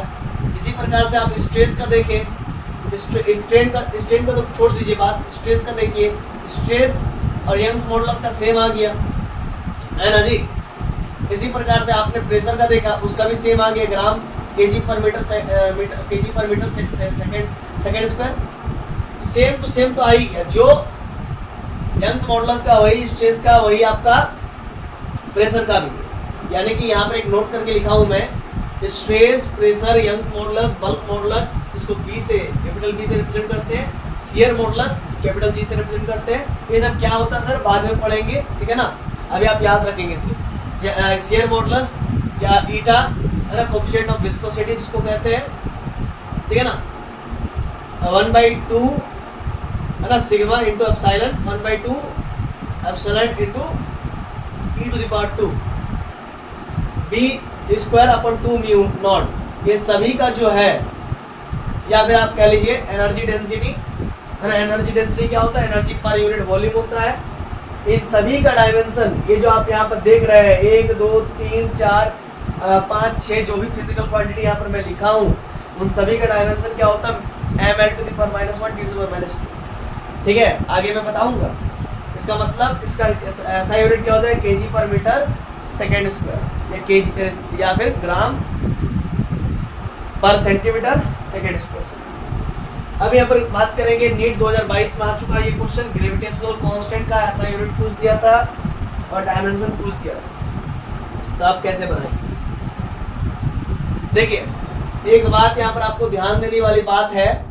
इसी प्रकार से आप स्ट्रेस का देखें, स्ट्रेन का तो छोड़ दीजिए बात, स्ट्रेस का देखिए, स्ट्रेस और यंग्स मॉडुलस का सेम आ गया, है ना जी। इसी प्रकार से आपने प्रेशर का देखा, उसका भी सेम आ गया, gram KG per meter second square, same to same तो आ ही गया। जो यंग्स मॉडुलस का वही स्ट्रेस का, वही आपका प्रेशर का भी। यानी कि यहाँ पर एक नोट करके लिखा हूँ मैं, stress, pressure, Young's modulus, bulk modulus, इसको बी से, कैपिटल बी से रिप्रेजेंट करते हैं, शियर मॉडुलस कैपिटल जी से रिप्रेजेंट करते हैं। ये सब क्या होता है सर बाद में पढ़ेंगे, ठीक है ना, अभी आप याद रखेंगे इसलिए। शियर मॉडुलस या ईटा है ना, कोएफिशिएंट ऑफ विस्कोसिटी जिसको कहते हैं, ठीक है ना, 1/2 है ना sigma into epsilon, 1/2 epsilon into e⁻², b square upon 2 mu naught. ये सभी का जो है, या फिर आप कह लीजिए एनर्जी डेंसिटी है ना, एनर्जी डेंसिटी क्या होता है, एनर्जी पर यूनिट वॉल्यूम होता है। इन सभी का डायमेंशन, ये जो आप यहाँ पर देख रहे हैं 1 2 3 4 5 6 जो भी फिजिकल क्वांटिटी यहाँ पर मैं लिखा हूँ, उन सभी का डायमेंशन क्या होता है, ml⁻⁻1 t⁻²। ठीक है, आगे मैं बताऊंगा। इसका मतलब इसका ऐसा यूनिट क्या हो जाए, KG per meter second square, या केजी या फिर ग्राम पर सेंटीमीटर सेकेंड स्क्वायर। अब यहाँ पर बात करेंगे, नीट 2022 में आ चुका ये क्वेश्चन, ग्रेविटेशनल कांस्टेंट का ऐसा यूनिट पूछ दिया था और डायमेंशन पूछ दिया था, तो आप कैसे बनाएंगे। देखिए, एक बात यहाँ पर आपको ध्यान देने वाली बात है,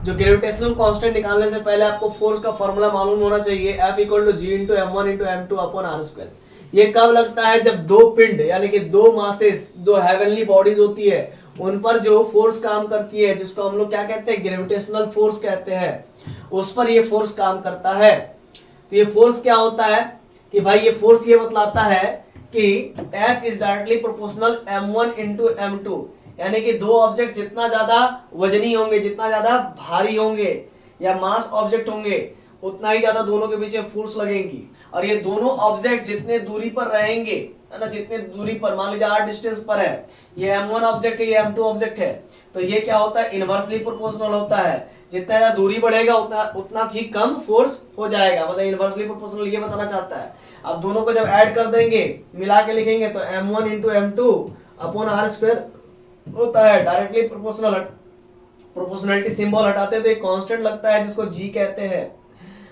जो ग्रेविटेशनल कांस्टेंट निकालने से पहले आपको फोर्स का फॉर्मूला मालूम होना चाहिए, F = G × m1 × m2 upon r²। ये कब लगता है, जब दो पिंड यानी कि दो मासेस, दो हेवनली बॉडीज होती है, उन पर जो फोर्स काम करती है, जिसको हम लोग क्या कहते हैं, ग्रेविटेशनल फोर्स कहते हैं, उस पर ये फोर्स काम करता है। तो ये फोर्स क्या होता है कि भाई, ये फोर्स ये बतलाता है कि F is directly proportional m1 × m2, यानी कि दो ऑब्जेक्ट जितना ज्यादा वजनी होंगे, जितना ज्यादा भारी होंगे या मास ऑब्जेक्ट होंगे, उतना ही ज्यादा दोनों के पीछे फोर्स लगेंगी। और ये दोनों ऑब्जेक्ट जितने दूरी पर रहेंगे, है ना, जितने दूरी पर, मान लीजिए r डिस्टेंस पर है, ये m1 ऑब्जेक्ट है, ये m2 ऑब्जेक्ट है, तो ये क्या होता है, इनवर्सली प्रोपोर्शनल होता है। जितना ज्यादा दूरी बढ़ेगा उतना ही कम फोर्स हो जाएगा, मतलब इनवर्सली प्रोपोर्शनल ये बताना चाहता है। अब दोनों को जब ऐड कर देंगे, मिला के लिखेंगे, तो m1 × m2 अपॉन r² होता है डायरेक्टली प्रोपोर्शनल। प्रोपोर्शनलिटी सिंबल हटाते हैं तो एक कांस्टेंट लगता है जिसको g कहते हैं,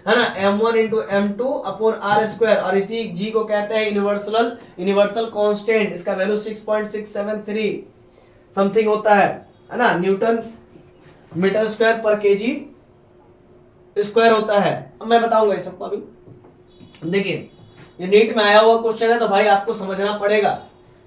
है ना, m1 × m2 अपॉन r², और इसी g को कहते हैं यूनिवर्सल कांस्टेंट। इसका वैल्यू 6.673 समथिंग होता है ना, न्यूटन मीटर स्क्वायर पर केजी स्क्वायर होता है। अब मैं बताऊंगा ये सबको अभी। देखिए, ये नीट में आया हुआ क्वेश्चन है, तो भाई आपको समझना पड़ेगा,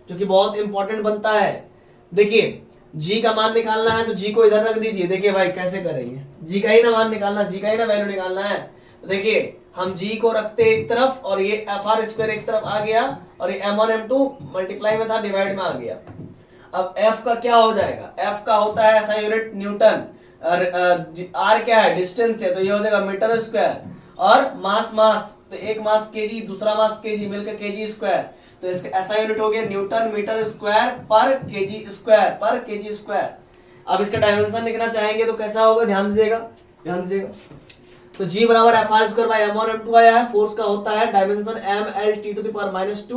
जो कि बहुत इंपॉर्टेंट बनता है। देखिए, g का मान निकालना है तो g को इधर रख दीजिए। देखिए भाई कैसे करेंगे, g का ही ना मान निकालना, g का ही ना वैल्यू निकालना है। तो देखिए, हम g को रखते एक तरफ और ये fr² एक तरफ आ गया, और ये m1 m2 मल्टीप्लाई में था, डिवाइड में आ गया। अब f का क्या हो जाएगा, f का होता है ऐसा यूनिट न्यूटन, और r क्या है, डिस्टेंस है, तो ये हो जाएगा मीटर स्क्वायर, और मास तो एक मास केजी, दूसरा मास केजी, मिलकर केजी स्क्वायर, तो इसका ऐसा यूनिट हो गया न्यूटन मीटर स्क्वायर पर केजी स्क्वायर। अब इसका डायमेंशन लिखना चाहेंगे तो कैसा होगा, ध्यान दीजिएगा। तो g बराबर fr² बाय m1 m2 आया है, फोर्स का होता है डायमेंशन ml⁻²,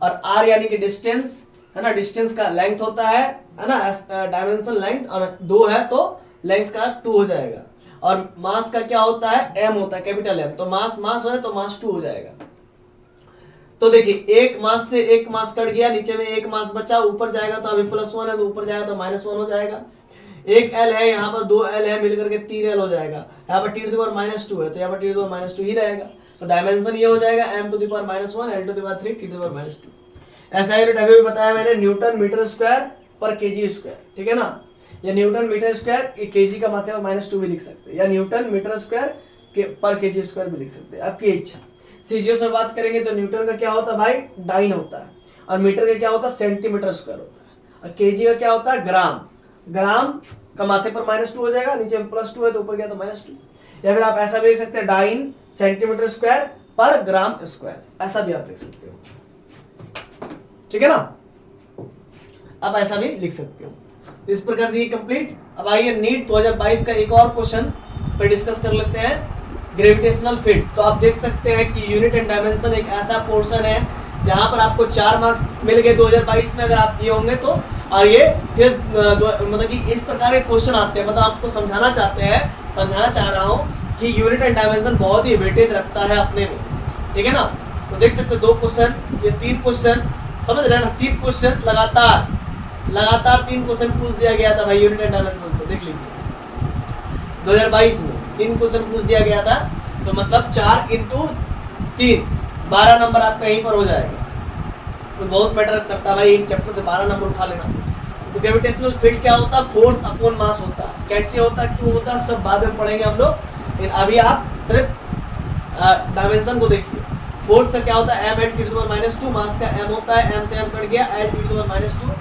और r यानी कि डिस्टेंस है ना, डिस्टेंस का लेंथ होता है ना, डायमेंशन लेंथ, और 2 है तो लेंथ का 2 हो जाएगा। और मास का क्या होता है, m होता है, कैपिटल M, तो मास है तो मास 2 हो जाएगा। तो देखिए, एक मास से एक मास कट गया, नीचे में एक मास बचा, ऊपर जाएगा तो अभी +1 है, तो ऊपर जाएगा तो -1 हो जाएगा। एक L है, यहाँ पर 2 L है, मिलकर के 3 L हो जाएगा। यहाँ पर t⁻² है, तो यहाँ पर t⁻² ही रहेगा। तो डायमेंशन ये हो जाएगा m⁻1 l⁻3 t⁻²। ऐसा यूनिट अभी भी बताया मैंने, न्यूटन मीटर स्क्वायर पर केजी स्क्वायर, ठीक है ना, या न्यूटन मीटर स्क्वायर, ये केजी का मात्रा -2 भी लिख सकते हैं, या न्यूटन मीटर स्क्वायर पर केजी स्क्वायर भी लिख सकते हैं, आपकी इच्छा। सीजीएस में बात करेंगे तो न्यूटन का क्या होता है भाई, डाइन होता है, और मीटर का क्या होता है, सेंटीमीटर स्क्वायर होता है, और केजी का क्या होता है, ग्राम का माथे पर -2 हो जाएगा, नीचे में +2 है तो ऊपर गया तो -2। या फिर आप ऐसा भी लिख सकते हैं, डाइन सेंटीमीटर स्क्वायर पर ग्राम स्क्वायर, ऐसा भी आप लिख सकते हो, ठीक है ना, आप ऐसा भी लिख सकते हो। इस प्रकार से ये कंप्लीट। अब आइए नीट 2022 का एक और क्वेश्चन पे डिस्कस कर लेते हैं, ग्रेविटेशनल फील्ड। तो आप देख सकते हैं कि यूनिट एंड डायमेंशन एक ऐसा पोर्शन है जहां पर आपको 4 मार्क्स मिल गए 2022 में, अगर आप दिए होंगे तो। और ये फिर मतलब कि इस प्रकार के क्वेश्चन आते हैं, मतलब आपको समझाना चाह रहा हूँ कि यूनिट एंड डायमेंशन बहुत ही वेटेज रखता है अपने में, ठीक है ना। तो देख सकते हैं 2 क्वेश्चन, ये 3 क्वेश्चन, समझ रहे हैं ना, 3 क्वेश्चन लगातार 3 क्वेश्चन पूछ दिया गया था भाई यूनिट एंड डायमेंशन से। देख लीजिए 2022 में 3 क्वेश्चन पूछ दिया गया था, तो मतलब 4 × 3 12 नंबर आपका यहीं पर हो जाएगा, तो बहुत मैटर करता है भाई, एक चैप्टर से 12 नंबर उठा लेना। तो ग्रेविटेशनल फील्ड क्या होता है? फोर्स अपॉन मास होता है। कैसे होता है, क्यों होता है, सब बाद में पढ़ेंगे हम लोग, लेकिन अभी आप सिर्फ डायमेंशन को देखिए। फोर्स का क्या होता है? m l t -2, मास का m होता है, m से m कट गया, l t -2।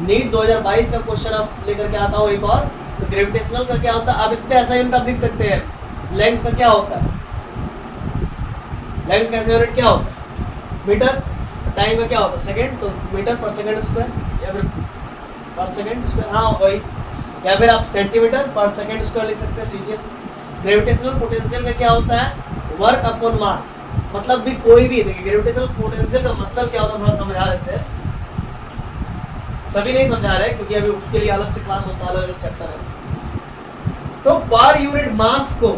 नीट 2022 का क्वेश्चन आप लेकर के आता हूँ एक और। तो ग्रेविटेशनल का क्या होता है? अब इस पे ऐसा यूनिट आप लिख सकते हैं। लेंथ का क्या होता है? लेंथ का यूनिट क्या होता है? मीटर। टाइम का क्या होता है? सेकंड। तो मीटर पर सेकंड स्क्वायर या फिर पर सेकंड स्क्वायर, हाँ वही, या फिर आप सेंटीमीटर पर सेकंड स्क्वायर लिख सकते हैं सीजीएस। ग्रेविटेशनल पोटेंशियल का क्या होता है? Work upon mass. मतलब भी कोई भी, देखिए ग्रेविटेशनल पोटेंशियल का मतलब क्या होता है थोड़ा समझा देते हैं। सभी नहीं समझा रहे क्योंकि अभी उसके लिए अलग से क्लास होता है, अलग अलग चैप्टर है। तो पर यूनिट मास को,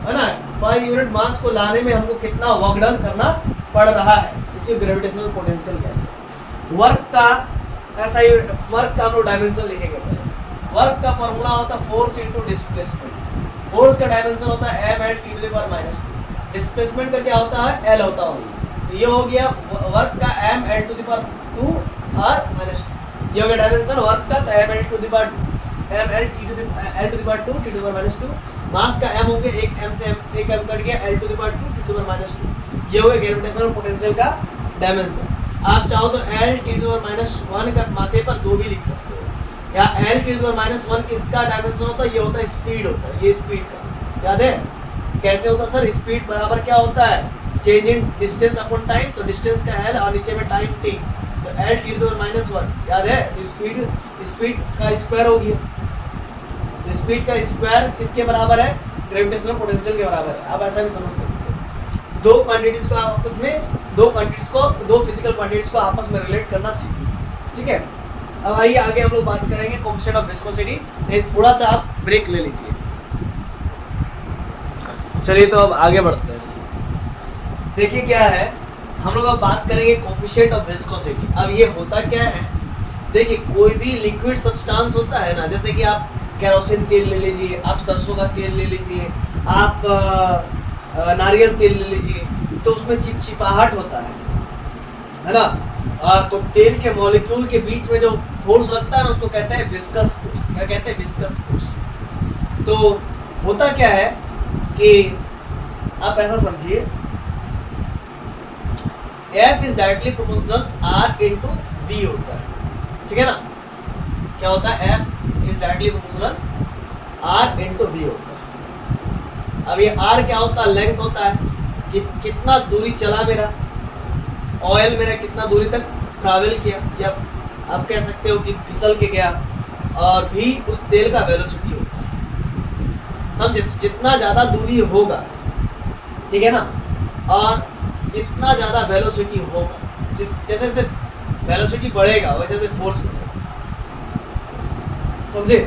है ना, पर यूनिट मास को लाने में हमको कितना वर्क डन करना पड़ रहा है, इसी ग्रेविटेशनल पोटेंशियल कहते हैं। वर्क का ऐसा ही, वर्क का हम लोग डायमेंशन लिखेंगे पहले। वर्क का फॉर्मूला होता है फोर्स इनटू डिस्प्लेसमेंट। फोर्स का डायमेंशन होता है m l t⁻²। डिस्प्लेसमेंट का क्या होता है? l होता है। तो ये हो गया वर्क का m l to the power 2 r -2। ये हो गया डायमेंशन वर्क का, तो m l to the power l to the power 2 t⁻²। मास का m हो गया, एक m से एक m कट गया, l to the power 2 t⁻²। ये हो गया ग्रेविटेशनल पोटेंशियल का डायमेंशन। आप चाहो तो l t⁻⁻1 का माथे पर 2 भी लिख सकते हो, या l t⁻⁻1 किसका डायमेंशन होता है? ये होता है स्पीड होता है, ये स्पीड का। याद है कैसे होता है सर? स्पीड बराबर क्या होता है? चेंज इन डिस्टेंस अपॉन टाइम। तो डिस्टेंस का l और नीचे में टाइम t, तो l t⁻⁻1 याद है। तो स्पीड का स्क्वायर हो गया। स्पीड का स्क्वायर किसके बराबर है? ग्रेविटेशनल पोटेंशियल के बराबर है। आप ऐसा भी समझ सकते हो। दो क्वांटिटीज को आपस में, दो फिजिकल क्वांटिटीज को आपस में रिलेट करना सीखिए, ठीक है। अब आइए आगे हम लोग बात करेंगे कोएफिशिएंट ऑफ विस्कोसिटी। थोड़ा सा आप ब्रेक ले लीजिए। चलिए तो अब आगे बढ़ते हैं। देखिए क्या है, हम लोग अब बात करेंगे कोएफिशिएंट ऑफ विस्कोसिटी। अब ये होता क्या है? देखिए कोई भी लिक्विड सब्सटेंस होता है ना, जैसे कि आप केरोसिन तेल ले लीजिए, आप सरसों का तेल ले लीजिए, आप नारियल तेल ले लीजिए, तो उसमें चिपचिपाहट होता है ना। तो तेल के मॉलिक्यूल के बीच में जो फोर्स लगता है ना, उसको कहते हैं विस्कस फोर्स। क्या कहते हैं? Viscous force. तो होता क्या है कि आप ऐसा समझिए, F is directly proportional R into V होता है, ठीक है ना। क्या होता है? F is directly proportional R into V होता है। अब ये R क्या होता है? लेंथ होता है कि कितना दूरी चला मेरा ऑयल, मेरा कितना दूरी तक ट्रैवल किया, या आप कह सकते हो कि फिसल के गया। और भी उस तेल का वेलोसिटी होता है, समझे। तो जितना ज़्यादा दूरी होगा, ठीक है ना, और जितना ज़्यादा वेलोसिटी होगा, जैसे जैसे वेलोसिटी बढ़ेगा वैसे जैसे फोर्स बढ़ेगा, समझे।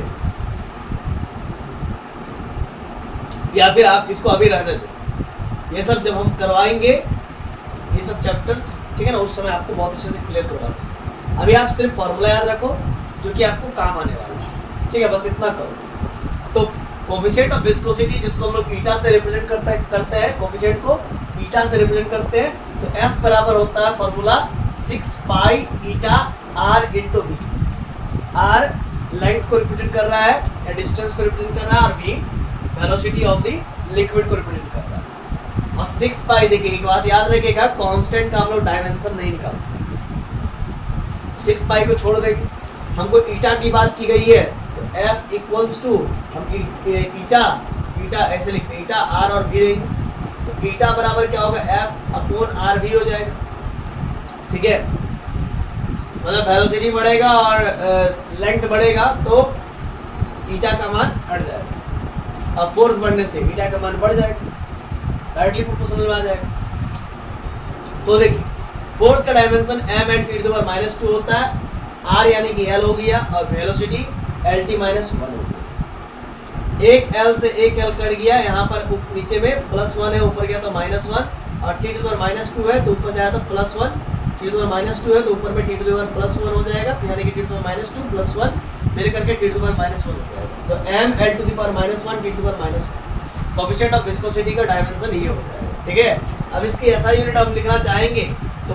या फिर आप इसको अभी रहने दो, ये सब जब हम करवाएंगे ये सब चैप्टर्स, ठीक है ना, उस समय आपको बहुत अच्छे से क्लियर करवा देंगे। अभी आप सिर्फ फॉर्मूला याद रखो जो कि आपको काम आने वाला है, ठीक है, बस इतना करो। तो कोएफिशिएंट ऑफ विस्कोसिटी, जिसको हम लोग ईटा से रिप्रेजेंट करते हैं, कोएफिशिएंट को ईटा से रिप्रेजेंट करते हैं, तो F बराबर होता है फॉर्मूला 6 पाई ईटा R into V। R length को रिप्रेजेंट कर रहा है या डिस्टेंस को रिप्रेजेंट कर रहा है, और V velocity of the liquid को रिप्रेजेंट कर रहा है। और 6 पाई, देखिए एक बात याद रखिएगा, कांस्टेंट का हम लोग डायमेंशन नहीं निकालते। 6 पाई को छोड़ देंगे, हमको ईटा की बात की गई है, तो F इक्वल्स टू, हम ईटा ऐसे लिखते हैं, ईटा R और V रहेंगे। तो ईटा बराबर क्या होगा? F अपॉन R V हो जाएगा, ठीक है। मतलब वेलोसिटी बढ़ेगा और लेंथ बढ़ेगा तो ईटा का मान घट जाएगा, और फोर्स बढ़ने से ईटा का मान बढ़ जाएगा, डायरेक्टली प्रोपोर्शनल में आ जाएगा। तो देखिए फोर्स का डायमेंशन m l t⁻² होता है, R यानी कि L हो गया, और वेलोसिटी l t - 1 हो गया। एक L से एक L कट गया, यहाँ पर नीचे में +1 है, ऊपर गया तो -1, और t⁻² है तो ऊपर जाएगा तो +1, t⁻² है तो ऊपर में t⁻+1 हो जाएगा, तो यानी कि t⁻² + 1 मिल करके t⁻−1 हो जाएगा। तो m l to⁻1 t⁻−1, coefficient of viscosity का डायमेंशन ये हो जाएगा, ठीक है। अब इसकी ऐसा यूनिट हम लिखना चाहेंगे तो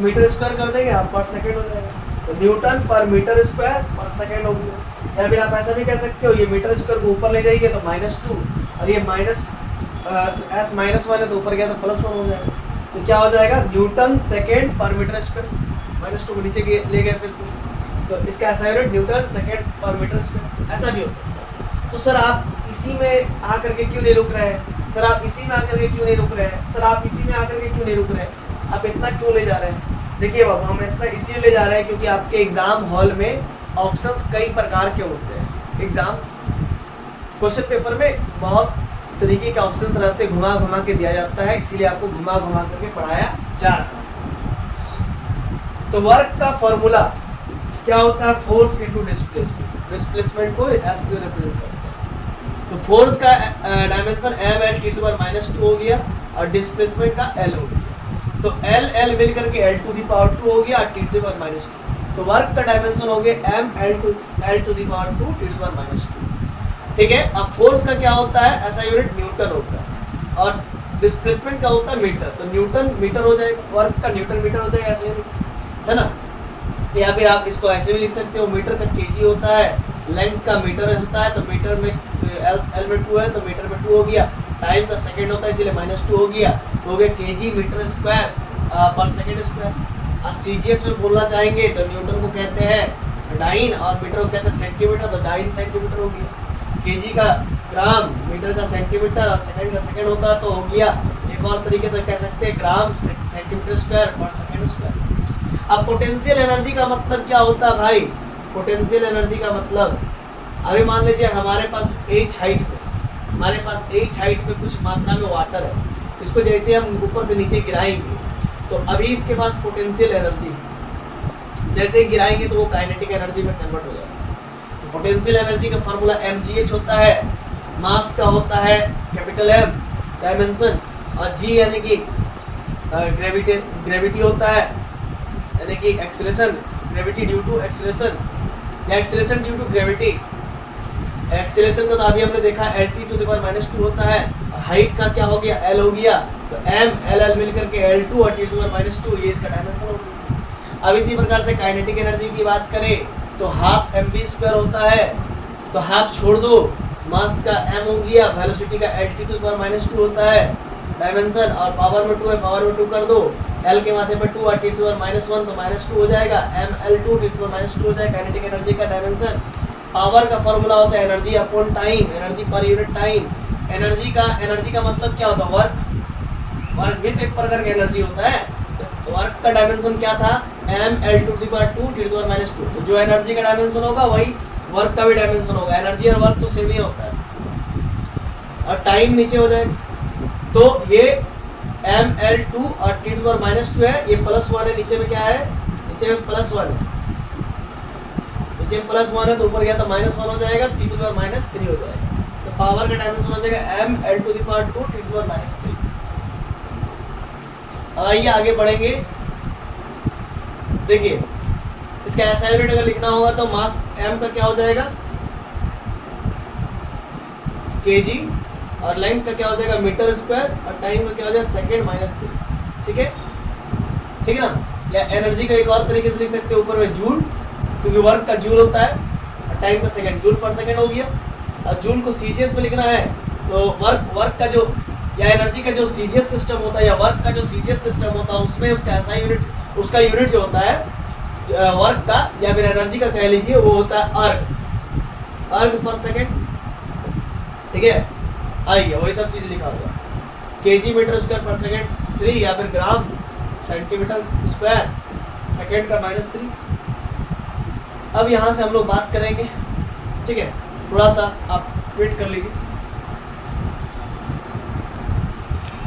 मीटर स्क्वायर कर देंगे आप, पर सेकेंड हो जाएगा। तो न्यूटन पर मीटर स्क्वायर पर सेकेंड हो गया। या फिर आप ऐसा भी कह सकते हो, ये मीटर स्क्वायर को ऊपर ले जाइए तो -2, और ये -1 है तो ऊपर गया तो +1 हो जाएगा। तो क्या हो जाएगा, न्यूटन सेकेंड पर मीटर स्क्वायर, -2 को नीचे ले गए फिर से, तो इसका ऐसा यूनिट न्यूटन सेकेंड पर मीटर स्क्वायर। ऐसा भी हो सकता है। तो सर आप इसी में आकर के क्यों नहीं रुक रहे हैं, सर आप इसी में आकर के क्यों नहीं रुक रहे हैं, सर आप इसी में आकर के क्यों नहीं रुक रहे हैं, आप इतना क्यों ले जा रहे हैं? देखिए बाबू, हम इतना इसीलिए ले जा रहे हैं क्योंकि आपके एग्जाम हॉल में ऑप्शंस कई प्रकार के होते हैं। एग्जाम क्वेश्चन पेपर में बहुत तरीके के ऑप्शंस रहते हैं, घुमा घुमा के दिया जाता है, इसीलिए आपको घुमा घुमा करके पढ़ाया जा रहा है। तो वर्क का फॉर्मूला क्या होता है, फोर्स इनटू डिस्प्लेसमेंट। डिस्प्लेसमेंट को एस से रिप्रेजेंट करते हैं। तो फोर्स का डायमेंशन m(l)(2) हो गया और डिस्प्लेसमेंट का l हो गया। तो l मिल करके l⁻²⁴ हो गया और t⁻²। तो वर्क का डायमेंशन हो गया m(l)(2) t⁻²। ठीक है। अब फोर्स का क्या होता है, ऐसा यूनिट न्यूटन होता है, और डिस्प्लेसमेंट का होता है मीटर। तो न्यूटन मीटर हो जाएगा, वर्क का न्यूटन मीटर हो जाएगा, ऐसा यूनिट है ना। या फिर आप इसको ऐसे भी लिख सकते हो, मीटर का केजी होता है, लेंथ का मीटर होता है, तो मीटर में l में 2 है तो मीटर में 2 हो गया। टाइम का सेकंड होता है इसीलिए -2 हो गया, हो गया केजी मीटर स्क्वायर पर सेकंड स्क्वायर। और सीजीएस में बोलना चाहेंगे तो न्यूटन को कहते हैं डाइन और मीटर को कहते हैं सेंटीमीटर, तो डाइन सेंटीमीटर हो गया। केजी का ग्राम, मीटर का सेंटीमीटर और सेकंड का सेकंड होता है तो हो गया। एक और तरीके से कह सकते हैं ग्राम सेंटीमीटर स्क्वायर पर सेकंड स्क्वायर। अब पोटेंशियल एनर्जी का मतलब क्या होता है भाई, पोटेंशियल एनर्जी का मतलब, अभी मान लीजिए हमारे पास h हाइट में कुछ मात्रा में वाटर है, इसको जैसे हम ऊपर से नीचे गिराएंगे तो अभी इसके पास पोटेंशियल एनर्जी है, जैसे गिराएंगे तो वो काइनेटिक एनर्जी में कन्वर्ट हो जाएगा। तो पोटेंशियल एनर्जी का फार्मूला mgh होता है, मास का होता है कैपिटल M डायमेंशन, और g यानी कि ग्रेविटी होता है, यानी कि acceleration, gravity due to acceleration या acceleration due to gravity. Acceleration का तो अभी हमने देखा l⁻² होता है, और हाइट का क्या हो गया, l हो गया, तो m l मिल करके l2 और t⁻², ये इसका डायमेंशन हो गया। अब इसी प्रकार से काइनेटिक एनर्जी की बात करें तो हाफ mv² होता है, तो हाफ छोड़ दो, मास का m हो गया, वेलोसिटी का l⁻² होता है डायमेंशन, और पावर में 2 है, पावर में 2 कर दो, l के माथे पर 2 और t⁻1 तो -2 हो जाएगा, ml2 t⁻² हो जाएगा काइनेटिक एनर्जी का डायमेंशन। पावर का फॉर्मूला होता है energy upon time, energy per unit time. Energy का मतलब क्या होता है, वर्क भी तो एक प्रकार का एनर्जी होता है। तो वर्क का डायमेंशन क्या था, ml2 t⁻²। तो जो एनर्जी का डायमेंशन होगा वही वर्क का भी डायमेंशन होगा, एनर्जी और वर्क तो सेम ही होता है, और टाइम नीचे हो जाएगा। तो ये ml2 और t⁻² है, ये +1 है, नीचे में क्या है, नीचे में +1 है, नीचे में +1 है तो ऊपर गया तो -1 हो जाएगा, t⁻³ हो जाएगा। तो पावर का डायमेंशन हो जाएगा ml2 t⁻3। आइए आगे बढ़ेंगे। देखिए इसका ऐसा यूनिट अगर लिखना होगा तो मास m का क्या हो जाएगा, kg, और लेंथ का क्या हो जाएगा मीटर स्क्वायर, और टाइम का क्या हो जाएगा सेकंड -3। ठीक है ना। या एनर्जी का एक और तरीके से लिख सकते हैं, ऊपर में जूल, क्योंकि वर्क का जूल होता है और टाइम का सेकंड, जूल पर सेकंड हो गया। और जूल को सीजीएस में लिखना है तो वर्क का जो, या एनर्जी का जो सीजीएस सिस्टम होता है, या वर्क का जो सीजीएस सिस्टम होता है, उसमें उसका ऐसा यूनिट, उसका यूनिट जो होता है वर्क का या फिर एनर्जी का कह लीजिए, वो होता है अर्ग पर सेकंड। ठीक है, आइए वही सब चीज़ लिखा हुआ, केजी मीटर स्क्वायर पर सेकंड 3, या फिर ग्राम सेंटीमीटर स्क्वायर सेकंड का -3। अब यहाँ से हम लोग बात करेंगे, ठीक है, थोड़ा सा आप वेट कर लीजिए।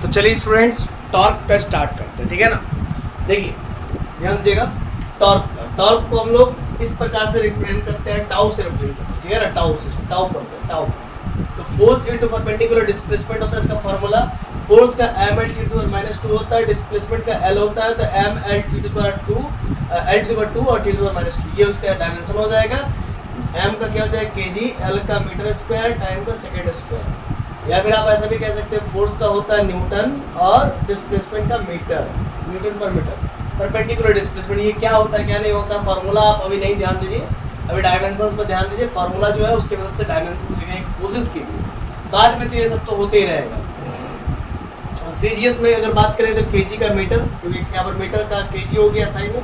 तो चलिए स्टूडेंट्स टॉर्क पे स्टार्ट करते हैं, ठीक है ना। देखिए ध्यान दीजिएगा, टॉर्क को हम लोग इस प्रकार से रिप्रेजेंट करते हैं, टाउ से रिप्रेजेंट करते हैं, ठीक है ना, टाउ से, टाउ पढ़ते हैं, टाउ। तो फोर्स इनटू परपेंडिकुलर डिस्प्लेसमेंट होता है इसका फॉर्मूला। फोर्स का m l t टू -2 होता है, डिस्प्लेसमेंट का l होता है, तो m l t to l2 और t टू -2 ये उसका डायमेंशन हो जाएगा। m का क्या हो जाएगा kg, l का मीटर स्क्वायर, टाइम का सेकंड स्क्वायर। या फिर आप ऐसा भी कह सकते हैं फोर्स का होता है न्यूटन और डिस्प्लेसमेंट का मीटर, न्यूटन पर मीटर। परपेंडिकुलर डिस्प्लेसमेंट ये क्या होता है क्या नहीं होता, फार्मूला आप अभी नहीं ध्यान दीजिए, अभी डायमेंशंस पर ध्यान दीजिए। फार्मूला जो है उसकी मदद से डायमेंशंस लिखने की कोशिश कीजिए, बाद में तो ये सब तो होते ही रहेगा। सीजीएस में अगर बात करें तो केजी का मीटर, क्योंकि यहाँ पर मीटर का केजी हो गया साइन में,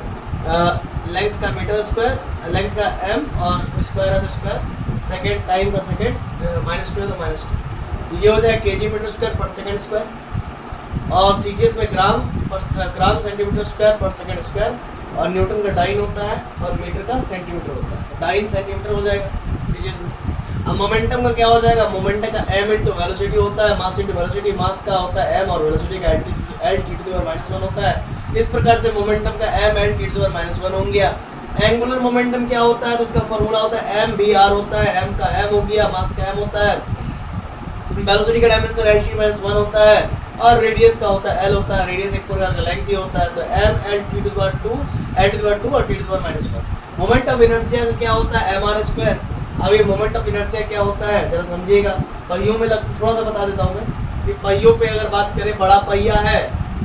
लेंथ का मीटर स्क्वायर, लेंथ का m और स्क्वायर है तो स्क्वायर, सेकेंड टाइम का सेकेंड, -2 है तो -2, ये हो जाएगा केजी मीटर स्क्वायर पर सेकेंड स्क्वायर। और सीजीएस में ग्राम सेंटीमीटर स्क्वायर पर सेकेंड स्क्वायर, और न्यूटन का डाइन होता है और मीटर का सेंटीमीटर होता है, डाइन सेंटीमीटर हो जाएगा सीजीएस में। अब मोमेंटम का क्या हो जाएगा, मोमेंटम का m इंटू वेलोसिटी होता है, मास इंटू वेलोसिटी, मास का होता है m और वेलोसिटी का l t टू -1 होता है। इस प्रकार से मोमेंटम का m l t टू -1 हो गया। एंगुलर मोमेंटम क्या होता है, तो इसका फॉर्मूला होता है m v r होता है, m का m हो गया, मास का m होता है, वेलोसिटी का डायमेंशन l t -1 होता है, और रेडियस का होता है l होता है, रेडियस एक प्रकार का लेंथ ही होता है, तो m l t टू -2 और t to -1। Moment of inertia का क्या होता है m r स्क्वायर। अब ये मोमेंट ऑफ इनर्शिया क्या होता है जरा समझिएगा, पहियों में थोड़ा सा बता देता हूँ मैं कि पहियों पे अगर बात करें, बड़ा पहिया है,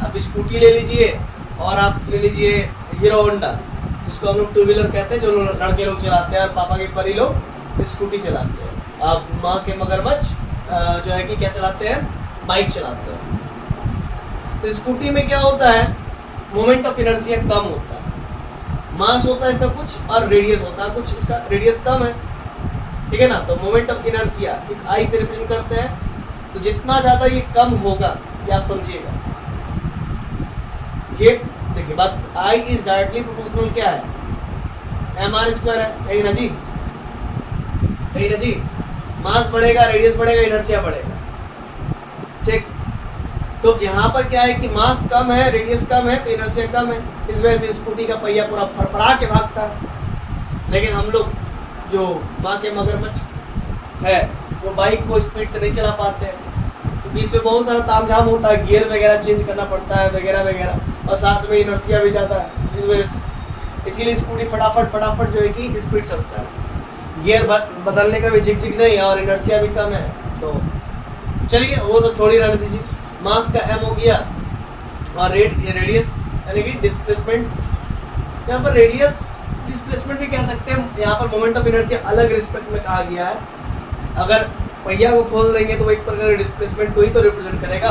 आप स्कूटी ले लीजिए और आप ले लीजिए हीरो होंडा, जिसको हम लोग टू व्हीलर कहते हैं, जो लड़के लोग चलाते हैं, और पापा के परी लोग स्कूटी चलाते हैं। आप माँ के मगरमच्छ जो है कि क्या चलाते हैं, बाइक चलाते हैं। तो स्कूटी में क्या होता है, मोमेंट ऑफ इनर्शिया कम होता है, मास होता है इसका कुछ और रेडियस होता है कुछ, इसका रेडियस कम है, ठीक है ना। तो मोमेंट ऑफ इनर्शिया एक आई से रिप्रेजेंट करते हैं, तो जितना ज़्यादा ये कम होगा, ये आप समझिएगा, ये देखिए बात, आई इज डायरेक्टली प्रोपोर्शनल क्या है, एम आर स्क्वायर है, यही ना जी, यही ना जी। मास बढ़ेगा, रेडियस बढ़ेगा, इनर्शिया बढ़ेगा, ठीक। तो यहाँ पर क्या है कि मास कम है, रेडियस कम है, तो इनर्शिया कम है, इस वजह से स्कूटी का पहिया पूरा फड़फड़ा के भागता है। लेकिन हम लोग जो माँ के मगरमच्छ है वो बाइक को स्पीड से नहीं चला पाते हैं, क्योंकि इसमें बहुत सारा तामझाम होता है, गियर वगैरह चेंज करना पड़ता है वगैरह वगैरह, और साथ में इनर्शिया भी जाता है, इस वजह से इसीलिए स्कूटी फटाफट जो है कि स्पीड चलता है, गियर बदलने का भी झिक नहीं, और इनर्शिया भी कम है। तो चलिए वो सब छोड़ ही रहने दीजिए। मास का m हो गया, और रेडियस यानी कि डिस्प्लेसमेंट, यहाँ पर रेडियस डिस्प्लेसमेंट भी कह सकते हैं, यहाँ पर मोमेंट ऑफ इनर्शिया अलग रिस्पेक्ट में कहा गया है। अगर पहिया को खोल देंगे तो एक प्रकार के डिस्प्लेसमेंट को ही तो रिप्रेजेंट करेगा,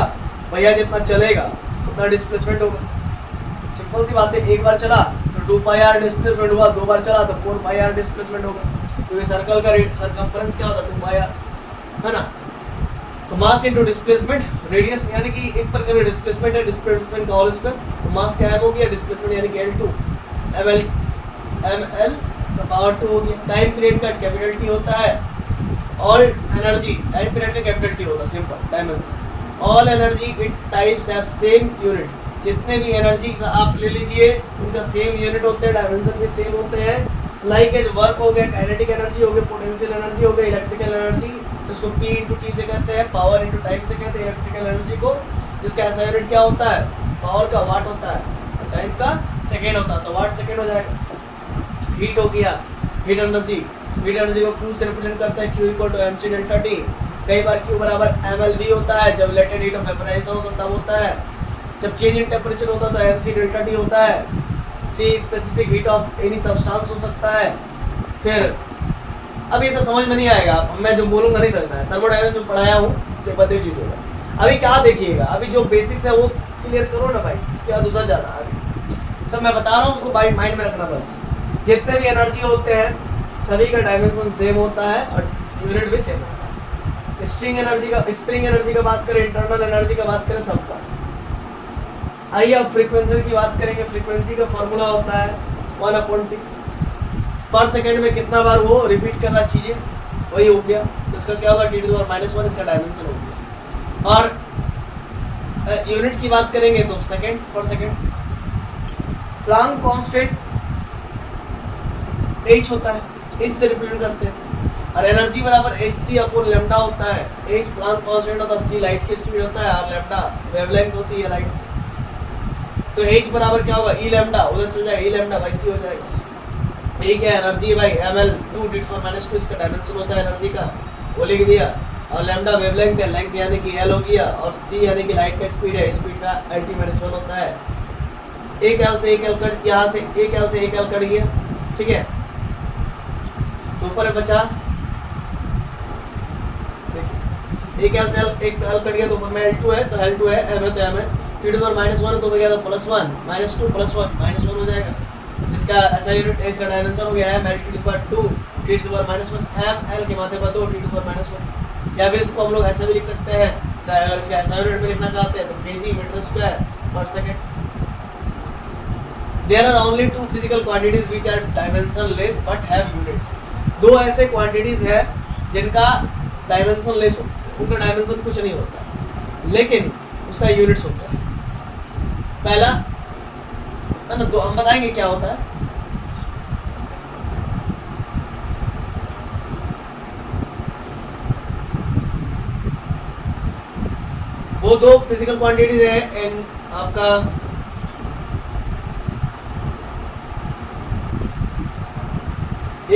पहिया जितना चलेगा उतना डिस्प्लेसमेंट होगा। सिंपल सी बात है, एक बार चला तो 2 पाई आर डिस्प्लेसमेंट हुआ, 2 बार चला तो 4 पाई आर डिस्प्लेसमेंट होगा, क्योंकि सर्कल का सरकमफ्रेंस क्या होता है 2 पाई आर, है ना। तो मास इनटू डिस्प्लेसमेंट, रेडियस यानी कि एक प्रकार का डिस्प्लेसमेंट है, डिस्प्लेसमेंट का होल स्क्वायर, तो मास का m हो गया, डिस्प्लेसमेंट यानी कि L2, ml का पावर 2 हो गया। टाइम पीरियड का कैपिटल T होता है, और एनर्जी टाइम पीरियड का कैपिटल T होता है, simple dimension. All energy it types have same unit, जितने भी एनर्जी का आप ले लीजिए उनका सेम यूनिट होते हैं, डायमेंशन भी सेम होते हैं। लाइक एज वर्क हो गया, काइनेटिक एनर्जी हो गया, पोटेंशियल एनर्जी हो गया, इलेक्ट्रिकल एनर्जी, इसको P इंटू टी से कहते हैं, पावर इंटू टाइम से कहते हैं इलेक्ट्रिकल एनर्जी को, जिसका ऐसा यूनिट क्या होता है, पावर का वाट होता है और टाइम का सेकेंड होता है, तो वाट सेकेंड हो जाएगा। हीट हो गया, हीट एनर्जी को Q से रिप्रेजेंट करते हैं, Q equal to MC delta T। कई बार Q बराबर MLV होता है, जब लेटेड हीट ऑफ वेपराइजेशन होता तब होता है, जब चेंज इन टेम्परेचर होता है तो MC डेल्टा T होता है। C specific heat of any substance हो सकता है। फिर अब ये सब समझ में नहीं आएगा, मैं जो बोलूँगा नहीं सकता है, थर्मोडायनामिक्स में पढ़ाया हूँ तो एक बार देख लीजिएगा। अभी क्या देखिएगा, अभी जो बेसिक्स है वो क्लियर करो ना भाई, इसके बाद उधर जाना आगे। सब मैं बता रहा हूँ उसको माइंड में रखना बस। जितने भी एनर्जी होते हैं सभी का डायमेंशन सेम होता है और यूनिट भी सेम होता है। स्प्रिंग एनर्जी का बात करें, इंटरनल एनर्जी का बात करें, सबका। आइए अब फ्रीक्वेंसी की बात करेंगे। फ्रीक्वेंसी का फॉर्मूला होता है 1/T। पर सेकंड में कितना बार वो रिपीट कर रहा चीजें, वही हो गया। तो इसका क्या होगा, T to the power minus 1 इसका डायमेंशन हो गया। और यूनिट की बात करेंगे तो सेकंड पर सेकंड। प्लांक कांस्टेंट h होता है, h से रिप्रेजेंट करते हैं। और एनर्जी बराबर hc अपॉन लैम्डा होता है। h प्लांक कांस्टेंट होता है, c लाइट की स्पीड होता है और लैम्डा वेवलेंथ होती है लाइट। तो h बराबर क्या होगा, e लैम्डा, उधर चल जाएगा, e लैम्डा बाई c हो जाएगा। ये क्या एनर्जी है भाई, ml 2 T to the minus 2 इसका डायमेंशन होता है एनर्जी का, वो लिख दिया। और लैम्डा वेवलेंथ है, लेंथ यानी कि l हो गया, और c यानी कि लाइट का स्पीड है, स्पीड का lt-1 होता है। एक l से एक l कट, यहाँ से एक l से एक l कट गया, ठीक है। तो ऊपर बचा एक l से एक l कट गया, तो ऊपर में l2 है, तो l2 है, m है तो m है, T to the power minus 1 तो हो गया तो प्लस 1 माइनस 2 प्लस 1 माइनस 1 हो जाएगा। इसका ऐसा यूनिट h का डायमेंशन हो गया है m l T to the power 2 T to the power minus 1 m l के माथे पर 2 T to the power minus 1। या फिर इसको हम लोग ऐसे भी लिख सकते हैं, तो अगर इसका ऐसा यूनिट में लिखना चाहते हैं तो kg मीटर स्क्वायर पर second. There are only two physical quantities which are dimensionless but have units. दो ऐसे क्वांटिटीज है जिनका डायमेंशन लेस, उनका डायमेंशन कुछ नहीं होता लेकिन उसका यूनिट्स होता है। पहला है ना, दो हम बताएंगे क्या होता है। वो दो फिजिकल क्वांटिटीज है इन आपका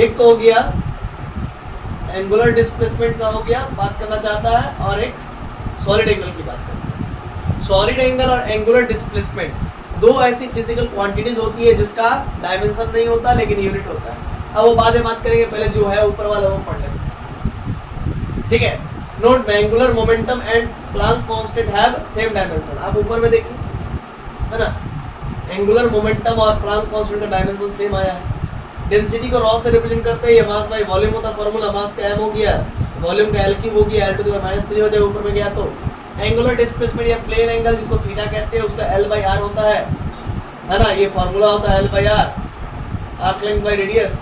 एक तो हो गया एंगुलर डिस्प्लेसमेंट का हो गया, बात करना चाहता है, और एक सॉलिड एंगल की बात करते हैं। सॉलिड एंगल और एंगुलर डिस्प्लेसमेंट दो ऐसी फिजिकल क्वांटिटीज होती है जिसका डायमेंशन नहीं होता लेकिन यूनिट होता है। अब वो बाद में बात करेंगे, पहले जो है ऊपर वाला वो पढ़ लेंगे, ठीक है। Note angular momentum and Planck constant have same dimension. आप ऊपर में देखिए है ना, एंगुलर मोमेंटम और प्लांक कांस्टेंट का डायमेंशन सेम आया है। डेंसिटी को रॉ से रिप्रेजेंट करते हैं, ये मास बाय वॉल्यूम होता है, फार्मूला मास का m हो गया, वॉल्यूम का l क्यूब हो गया, l to the power minus 3 हो जाएगा ऊपर में गया। तो एंगुलर डिस्प्लेसमेंट या प्लेन एंगल जिसको थीटा कहते हैं उसका l बाय r होता है ना, ये फार्मूला होता है l by r, arc length by radius,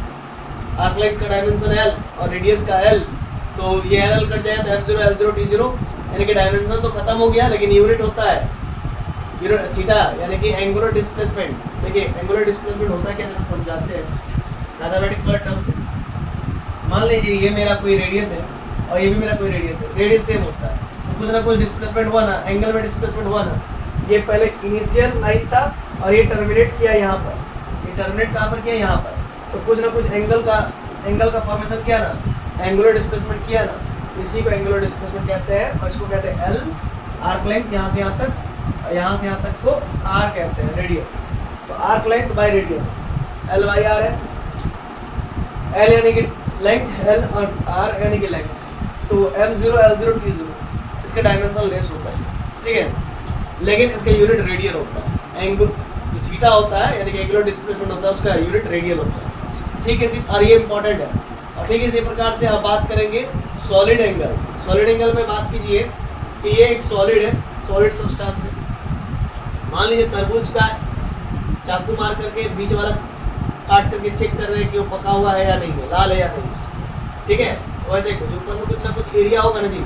arc length का डायमेंशन l और रेडियस का l, तो ये l कट जाएगा तो m0 l0 t0, यानी कि डायमेंशन तो खत्म हो गया लेकिन यूनिट होता है यूनिट थीटा, यानी कि एंगुलर डिस्प्लेसमेंट। देखिए एंगुलर डिस्प्लेसमेंट होता है क्या, जरा समझाते हैं मैथमेटिक्स वाला टर्म से। मान लीजिए ये मेरा कोई रेडियस है और ये भी मेरा कोई रेडियस है, रेडियस सेम होता है तो कुछ ना कुछ डिस्प्लेसमेंट हुआ ना, एंगल में डिस्प्लेसमेंट हुआ ना। ये पहले इनिशियल लाइन था और ये टर्मिनेट किया यहाँ पर, ये टर्मिनेट कहाँ पर किया, यहाँ पर, तो कुछ ना कुछ एंगल का फॉर्मेशन किया ना, एंगुलर डिस्प्लेसमेंट किया ना, इसी को एंगुलर डिस्प्लेसमेंट कहते हैं। और इसको कहते हैं एल, आर्क लेंथ यहाँ से यहाँ तक और यहाँ से यहाँ तक को आर कहते हैं, रेडियस। तो arc length by radius L by R है, एल यानी कि लेंथ, एल और आर यानी कि लेंथ, तो m0 l0 t0 इसका डायमेंशन लेस होता है, ठीक है, लेकिन इसका यूनिट रेडियल होता है। एंगल जो थीटा होता है यानी कि एंगुलर डिस्प्लेसमेंट होता है उसका यूनिट रेडियल होता है, ठीक है। और ये इंपॉर्टेंट है। और ठीक इसी प्रकार से आप बात करेंगे सॉलिड एंगल। सॉलिड एंगल में बात कीजिए कि ये एक सॉलिड है, सॉलिड सब्सटेंस है। मान लीजिए तरबूज का चाकू मार करके बीच वाला काट करके चेक कर रहे हैं कि वो पका हुआ है या नहीं है, लाल है या नहीं, ठीक है। वैसे कुछ ऊपर में कुछ ना कुछ एरिया होगा ना जी,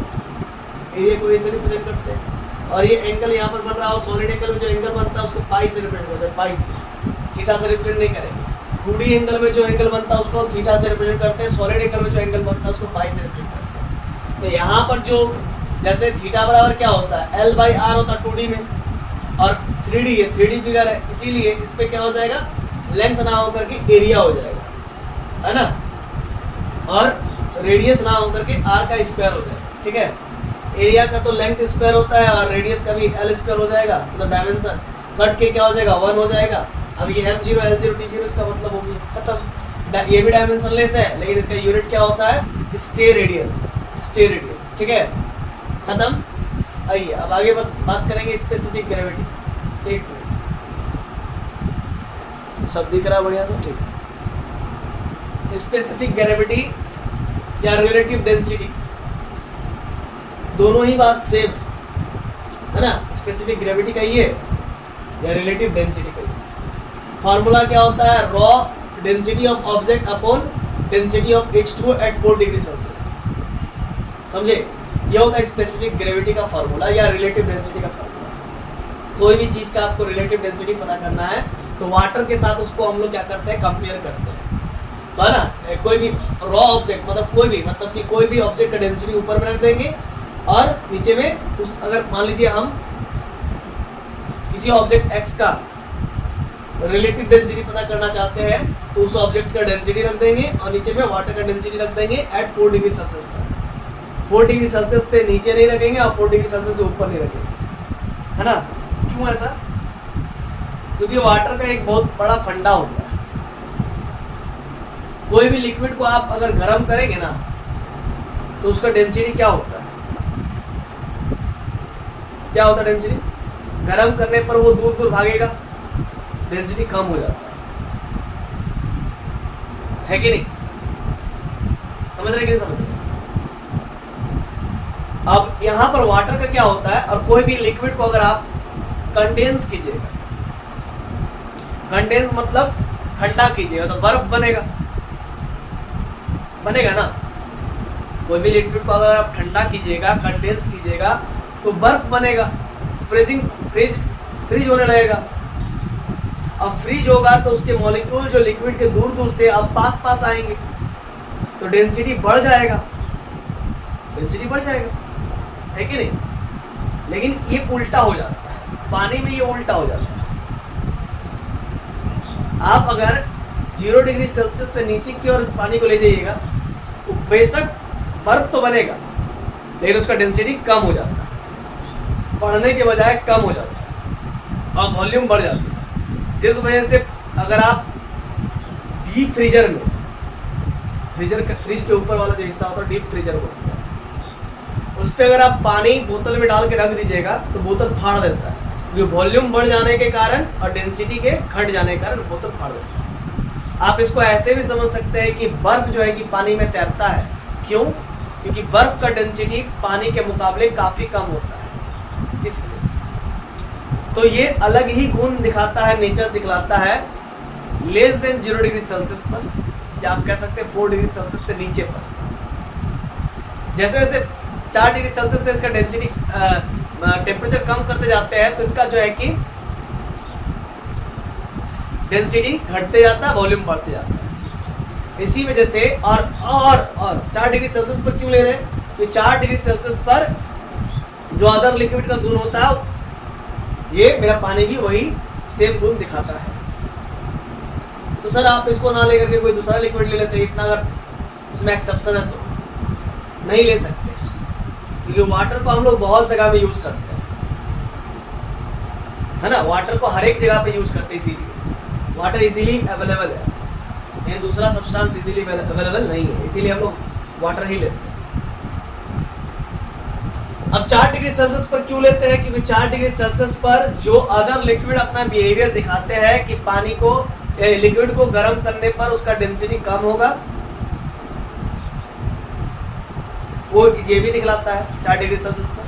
एरिया को ऐसे रिप्रेजेंट करते हैं। और ये एंगल यहाँ पर बन रहा हो, सॉलिड एंगल में जो एंगल बनता है उसको पाई से रिप्रेजेंट करते हैं, पाई से, थीटा से रिप्रेजेंट नहीं करेंगे। 2D एंगल में जो एंगल बनता है उसको थीटा से रिप्रेजेंट करते हैं, सॉलिड एंगल में जो एंगल बनता है उसको पाई से रिप्रेजेंट करते हैं। तो यहाँ पर जो जैसे थीटा बराबर क्या होता है, l बाई आर होता है 2D में, और 3D ये 3D फिगर है, इसीलिए इस पे क्या हो जाएगा, लेंथ ना होकर के एरिया हो जाएगा, है ना, और रेडियस ना होकर के आर का स्क्वायर हो जाएगा, ठीक है। एरिया का तो लेंथ स्क्वायर होता है और रेडियस का भी l स्क्वायर हो जाएगा, मतलब डायमेंशन कट के क्या हो जाएगा, 1 हो जाएगा। अब ये m0 l0 t0 इसका मतलब हो गया खत्म। ये भी डायमेंशन लेस है लेकिन इसका यूनिट क्या होता है, स्टे रेडियल, स्टे रेडियल, ठीक है, खत्म। आइए अब आगे बात करेंगे स्पेसिफिक ग्रेविटी। एक मिनट, सब दिख रहा बढ़िया से, ठीक। स्पेसिफिक ग्रेविटी या रिलेटिव डेंसिटी, दोनों ही बात सेम है ना। स्पेसिफिक ग्रेविटी का ये या रिलेटिव डेंसिटी का, फार्मूला क्या होता है, rho density of object upon density of H2O at 4 degree Celsius. समझे? ये होता है स्पेसिफिक ग्रेविटी का फॉर्मूला या रिलेटिव डेंसिटी का फॉर्मूला। कोई भी चीज का आपको रिलेटिव डेंसिटी पता करना है तो वाटर के साथ उसको हम लोग क्या करते हैं, कंपेयर करते हैं। तो है ना, कोई भी रॉ ऑब्जेक्ट मतलब कोई भी ऑब्जेक्ट का डेंसिटी ऊपर में रख देंगे और नीचे में उस, अगर मान लीजिए हम किसी ऑब्जेक्ट x का रिलेटिव डेंसिटी पता करना चाहते हैं तो उस ऑब्जेक्ट का डेंसिटी रख देंगे और नीचे में वाटर का डेंसिटी रख देंगे एट 4 डिग्री सेल्सियस पर। 4 डिग्री सेल्सियस से नीचे नहीं रखेंगे और 4 डिग्री सेल्सियस से ऊपर नहीं रखेंगे, है ना। क्यों ऐसा? क्योंकि वाटर का एक बहुत बड़ा फंडा होता है। कोई भी लिक्विड को आप अगर गर्म करेंगे ना तो उसका डेंसिटी क्या होता है, क्या होता है डेंसिटी? गर्म करने पर वो दूर दूर भागेगा, डेंसिटी कम हो जाता है कि नहीं? समझ रहे कि नहीं समझ रहे? अब यहां पर वाटर का क्या होता है, और कोई भी लिक्विड को अगर आप कंडेंस कीजिएगा, कंडेंस मतलब ठंडा कीजिएगा तो बर्फ बनेगा ना। कोई भी लिक्विड को अगर आप ठंडा कीजिएगा, कंडेंस कीजिएगा तो बर्फ बनेगा, फ्रीज होने लगेगा। अब फ्रीज होगा तो उसके मॉलिक्यूल जो लिक्विड के दूर दूर थे अब पास आएंगे तो डेंसिटी बढ़ जाएगा, है कि नहीं? लेकिन ये उल्टा हो जाता है, पानी में ये उल्टा हो जाता है। आप अगर 0 डिग्री सेल्सियस से नीचे की ओर पानी को ले जाइएगा तो बेशक बर्फ तो बनेगा लेकिन उसका डेंसिटी कम हो जाता है, बढ़ने के बजाय कम हो जाता है और वॉल्यूम बढ़ जाती है। जिस वजह से अगर आप डीप फ्रीजर में, फ्रिज के ऊपर वाला जो हिस्सा होता है डीप फ्रीजर होता है, उस पर अगर आप पानी बोतल में डाल के रख दीजिएगा तो बोतल फाड़ देता है, क्योंकि वॉल्यूम बढ़ जाने के कारण और डेंसिटी के घट जाने के कारण बोतल फाड़ देता है। आप इसको ऐसे भी समझ सकते हैं कि बर्फ जो है कि पानी में तैरता है। क्यों? क्योंकि बर्फ का डेंसिटी पानी के मुकाबले काफ़ी कम होता है, इस वजह से। तो ये अलग ही गुण दिखाता है, नेचर दिखलाता है लेस देन 0 डिग्री सेल्सियस पर, या आप कह सकते हैं 4 डिग्री सेल्सियस से नीचे पर। जैसे जैसे 4 डिग्री सेल्सियस से इसका डेंसिटी टेम्परेचर कम करते जाते हैं तो इसका जो है कि डेंसिटी घटते जाता है, वॉल्यूम बढ़ते जाता है। इसी वजह से और 4 डिग्री सेल्सियस पर क्यों ले रहे हैं? कि 4 डिग्री सेल्सियस पर जो अदर लिक्विड का गुण होता है ये मेरा पानी भी वही सेम गुण दिखाता है। तो सर आप इसको ना लेकर के कोई दूसरा लिक्विड ले लेते हैं, इतना अगर इसमें एक्सेप्शन है तो नहीं ले सकते, क्योंकि वाटर को हम लोग बहुत जगह में यूज करते हैं, है ना। वाटर को हर एक जगह पे यूज करते हैं, इसीलिए वाटर इजीली अवेलेबल है, लेकिन दूसरा सब्सटेंस इजीली अवेलेबल नहीं है, इसीलिए हम लोग वाटर ही लेते हैं। अब 4 डिग्री सेल्सियस पर क्यों लेते हैं? क्योंकि 4 डिग्री सेल्सियस पर जो अदर लिक्विड अपना बिहेवियर दिखाते हैं कि पानी को लिक्विड को गर्म करने पर उसका डेंसिटी कम होगा, वो ये भी दिखलाता है। 4 डिग्री सेल्सियस पर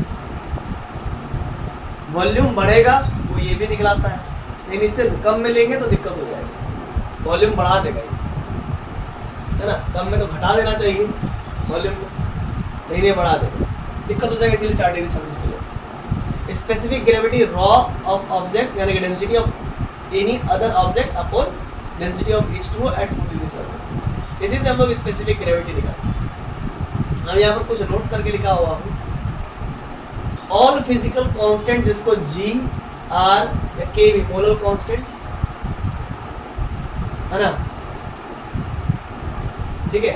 वॉल्यूम बढ़ेगा, वो ये भी दिखलाता है। लेकिन इससे कम में लेंगे तो दिक्कत हो जाएगी, वॉल्यूम बढ़ा देगा, है ना। कम में तो घटा देना चाहिए वॉल्यूम को, नहीं बढ़ा देगा, दिक्कत हो जाएगी, इसीलिए 4 डिग्री सेल्सियस पे लेते। Specific gravity rho of object यानी कि density of any other object upon density of H2O at 4 degree Celsius, इसी से हम लोग स्पेसिफिक ग्रेविटी निकालते हैं। अब यहाँ पर कुछ नोट करके लिखा हुआ हूँ, ऑल फिजिकल कांस्टेंट जिसको G, R या K भी मोलर कांस्टेंट, है ना, ठीक है,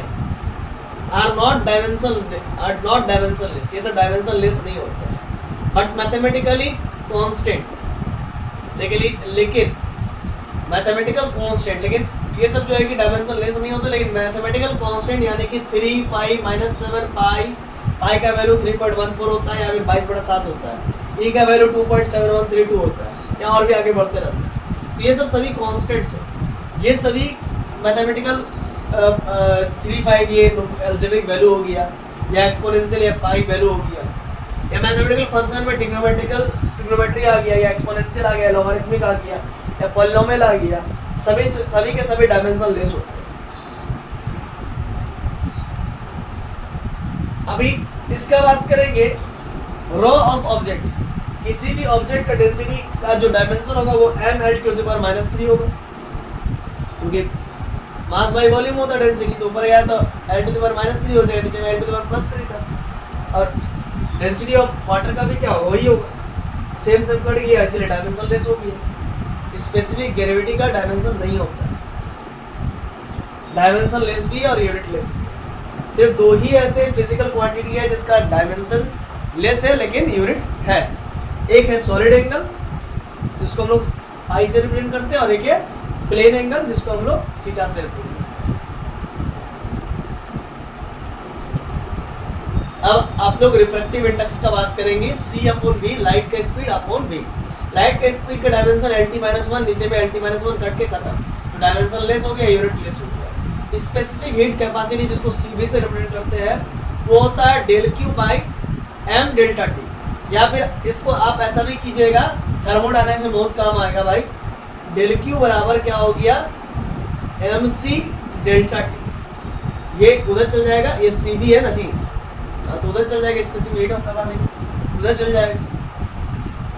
आर नॉट डायमेंशनलेस, ये सब डायमेंशनलेस नहीं होते हैं, बट मैथमेटिकली कांस्टेंट, लेकिन मैथमेटिकल कांस्टेंट, लेकिन ये सब जो है कि डायमेंशनलेस नहीं होते, लेकिन मैथमेटिकल कांस्टेंट यानी कि 3, 5, -7 पाई का वैल्यू 3.14 होता है या फिर 22/7 होता है, ई का वैल्यू 2.7132 होता है, या और भी आगे बढ़ते रहते हैं। तो ये सब सभी कांस्टेंट्स हैं, ये सभी मैथमेटिकल 3, 5 ये एल्जेब्रिक वैल्यू हो गया, या एक्सपोनेंशियल या पाई वैल्यू हो गया, या मैथमेटिकल फंक्शन में ट्रिग्नोमेट्री आ गया, या एक्सपोनेंशियल आ गया, लॉगरिथमिक आ गया, या पॉलिनोमियल आ गया, सभी के सभी डायमेंशन लेस होते हैं। अभी इसका बात करेंगे रॉ ऑफ ऑब्जेक्ट। किसी भी ऑब्जेक्ट का डेंसिटी का जो डायमेंशन होगा वो mL⁻³ होगा, क्योंकि मास बाई वॉल्यूम होता है डेंसिटी, तो ऊपर गया तो L⁻³ हो जाएगा, नीचे में L⁻³ था। और डेंसिटी ऑफ वाटर का भी क्या होगा, वही होगा, सेम कट गया, इसलिए डायमेंशन लेस हो गया। स्पेसिफिक ग्रेविटी का डायमेंशन नहीं होता है, डायमेंशन लेस भी और यूनिट लेस भी। सिर्फ दो ही ऐसे फिजिकल क्वांटिटी है जिसका डायमेंशन लेस है लेकिन यूनिट है। एक है सॉलिड एंगल जिसको हम लोग आई से रिप्रेजेंट करते हैं, और एक है प्लेन एंगल जिसको हम लोग थीटा से रिप्रेजेंट करते हैं। अब आप लोग रिफ्रैक्टिव इंडेक्स का बात करेंगे, C/V, लाइट का स्पीड अपॉन V। लाइट का स्पीड का डायमेंशन LT-1, नीचे में LT-1 कट के खत्म, तो डायमेंशन लेस हो गया, यूनिट लेस हो गया। स्पेसिफिक हीट कैपेसिटी जिसको CV से रिप्रेजेंट करते हैं वो होता है ΔQ/m ΔT, या फिर इसको आप ऐसा भी कीजिएगा, थर्मोडायनामिक्स में बहुत काम आएगा भाई। ΔQ बराबर क्या हो गया, mc ΔT। ये उधर चल जाएगा, ये CV है ना जी, तो उधर चल जाएगा, स्पेसिफिक हीट ऑफ कैपेसिटी उधर चल जाएगा,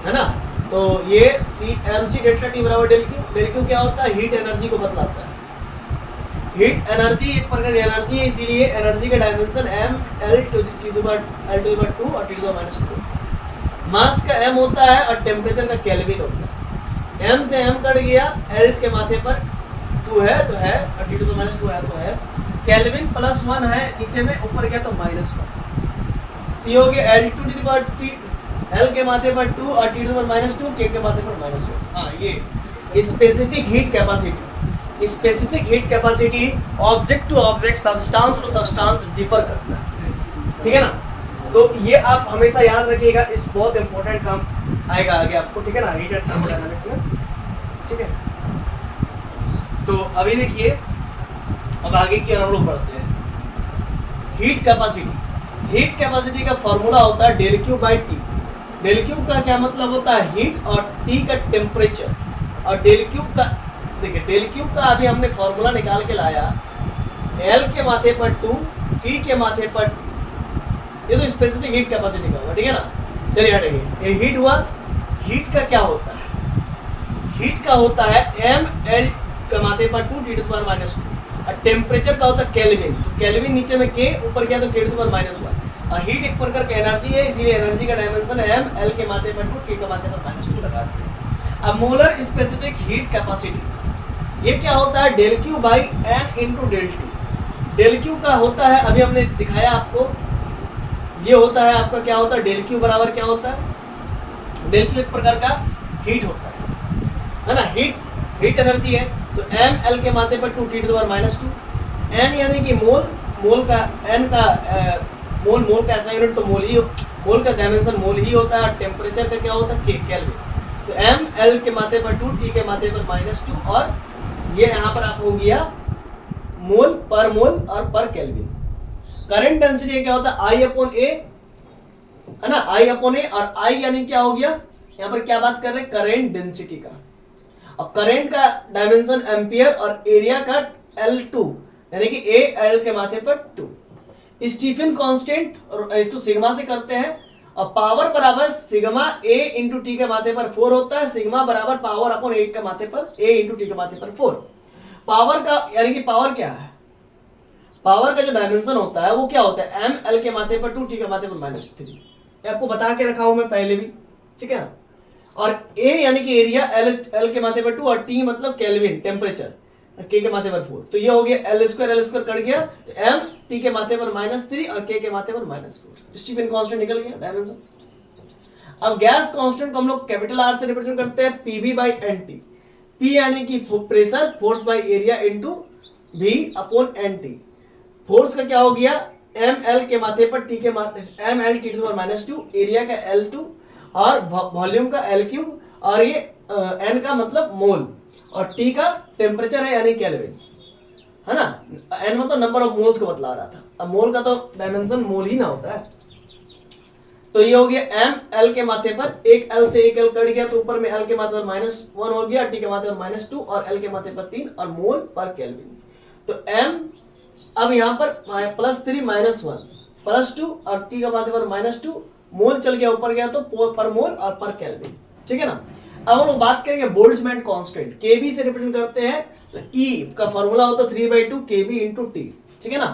है ना। तो ये mc ΔT बराबर ΔQ क्या होता है, हीट एनर्जी को बतलाता है। हीट एनर्जी एक प्रकार की एनर्जी है, इसीलिए एनर्जी का डायमेंशन mL⁻² और T⁻²। मास का m होता है और टेम्परेचर का केल्विन होता है। m से m कट गया, L के माथे पर 2 है तो है, और T⁻² है तो है। केल्विन +1 है नीचे में, ऊपर गया तो -1। ये हो गया L2T, L के माथे पर 2 और T⁻², K के माथे पर -1। हाँ, ये specific heat capacity. Specific heat capacity object to object, substance to substance differ करता है, ठीक है ना। तो ये आप हमेशा याद रखिएगा, इस बहुत इंपॉर्टेंट काम आएगा आगे आपको, ठीक है ना, हीट एंड थर्मोडायनामिक्स में, ठीक है। तो अभी देखिए, अब आगे की ओर हम लोग बढ़ते हैं। Heat capacity. हीट कैपेसिटी का फॉर्मूला होता है ΔQ/T। ΔQ का क्या मतलब होता है, हीट, और T का टेम्परेचर। और ΔQ का देखिए, ΔQ का अभी हमने फॉर्मूला निकाल के लाया, L के माथे पर 2, T के माथे पर, ये तो स्पेसिफिक हीट कैपेसिटी का होगा, ठीक है ना। चलिए हटेंगे, ये हीट हुआ। हीट का क्या होता है, हीट का होता है mL के माथे पर 2, T⁻²। और टेम्परेचर का होता है केल्विन, तो केल्विन नीचे में K, ऊपर गया तो K⁻1। और हीट एक प्रकार की एनर्जी है, इसीलिए एनर्जी का डायमेंशन है mL के माथे पर 2, T के माथे पर -2 लगा देते। अब मोलर स्पेसिफिक हीट कैपेसिटी, ये क्या होता है, ΔQ/N × ΔT। ΔQ का होता है, अभी हमने दिखाया आपको, ये होता है आपका, क्या होता है, ΔQ बराबर क्या होता है, ΔQ एक प्रकार का हीट होता है ना, हीट एनर्जी है। तो mL के माथे पर 2, T⁻²। N यानी कि मोल का, N का मोल का ऐसा यूनिट तो मोल का डायमेंशन मोल ही होता है। और टेम्परेचर का क्या होता है, K, केल्विन। तो mL के माथे पर 2, T के माथे पर -2, और ये यहाँ पर आप हो गया मोल और पर केल्विन। करंट डेंसिटी क्या होता है, I/A, है ना, I/A। और I यानी क्या हो गया, यहाँ पर क्या बात कर रहे हैं, करंट डेंसिटी का। और करंट का डायमेंशन एम्पियर, और एरिया का L2, यानी कि A L के माथे पर 2। स्टीफन कांस्टेंट, और इसको सिग्मा से करते हैं। और पावर बराबर सिग्मा A × T के माथे पर 4 होता है। सिग्मा बराबर पावर अपॉन 8 के माथे पर A × T के माथे पर 4। पावर का यानी कि पावर क्या है, पावर का जो डायमेंशन होता है वो क्या होता है, mL के माथे पर 2, T के माथे पर -3। ये आपको बता के रखा हूं मैं पहले भी, ठीक है ना। और A यानी कि एरिया, L के माथे पर 2, और T मतलब केल्विन, टेम्परेचर, K के माथे पर 4। तो ये हो गया L² कट गया, तो M T के माथे पर -3 और K के माथे पर -4। स्टीफन कांस्टेंट निकल गया डायमेंशन। अब गैस कांस्टेंट को हम लोग कैपिटल R से रिप्रेजेंट करते हैं, PV/NT। P यानी कि pressure, force by area into V upon NT। Force का क्या हो गया, mL के माथे पर T के माथे mL T⁻², एरिया का L2, और वॉल्यूम का L3, और ये N का मतलब मोल, और T का टेम्परेचर है यानी केल्विन, है ना। N मतलब नंबर ऑफ मोल्स को बतला रहा था। अब मोल का तो डायमेंशन मोल ही ना होता है, तो ये हो गया m l के माथे पर, एक l से एक l कट गया तो ऊपर में l के माथे पर -1 हो गया, t के माथे पर -2 और l के माथे पर 3 और मोल पर केल्विन। तो m अब यहाँ पर +3 -1 +2 और t का माथे पर -2, मोल चल गया ऊपर गया तो पर मोल और पर केल्विन। ठीक है ना। अब हम लोग बात करेंगे बोल्ट्जमैन कांस्टेंट, केबी से रिप्रेजेंट करते हैं तो E का फॉर्मूला होता है 3/2 केबी इंटू टी। ठीक है ना।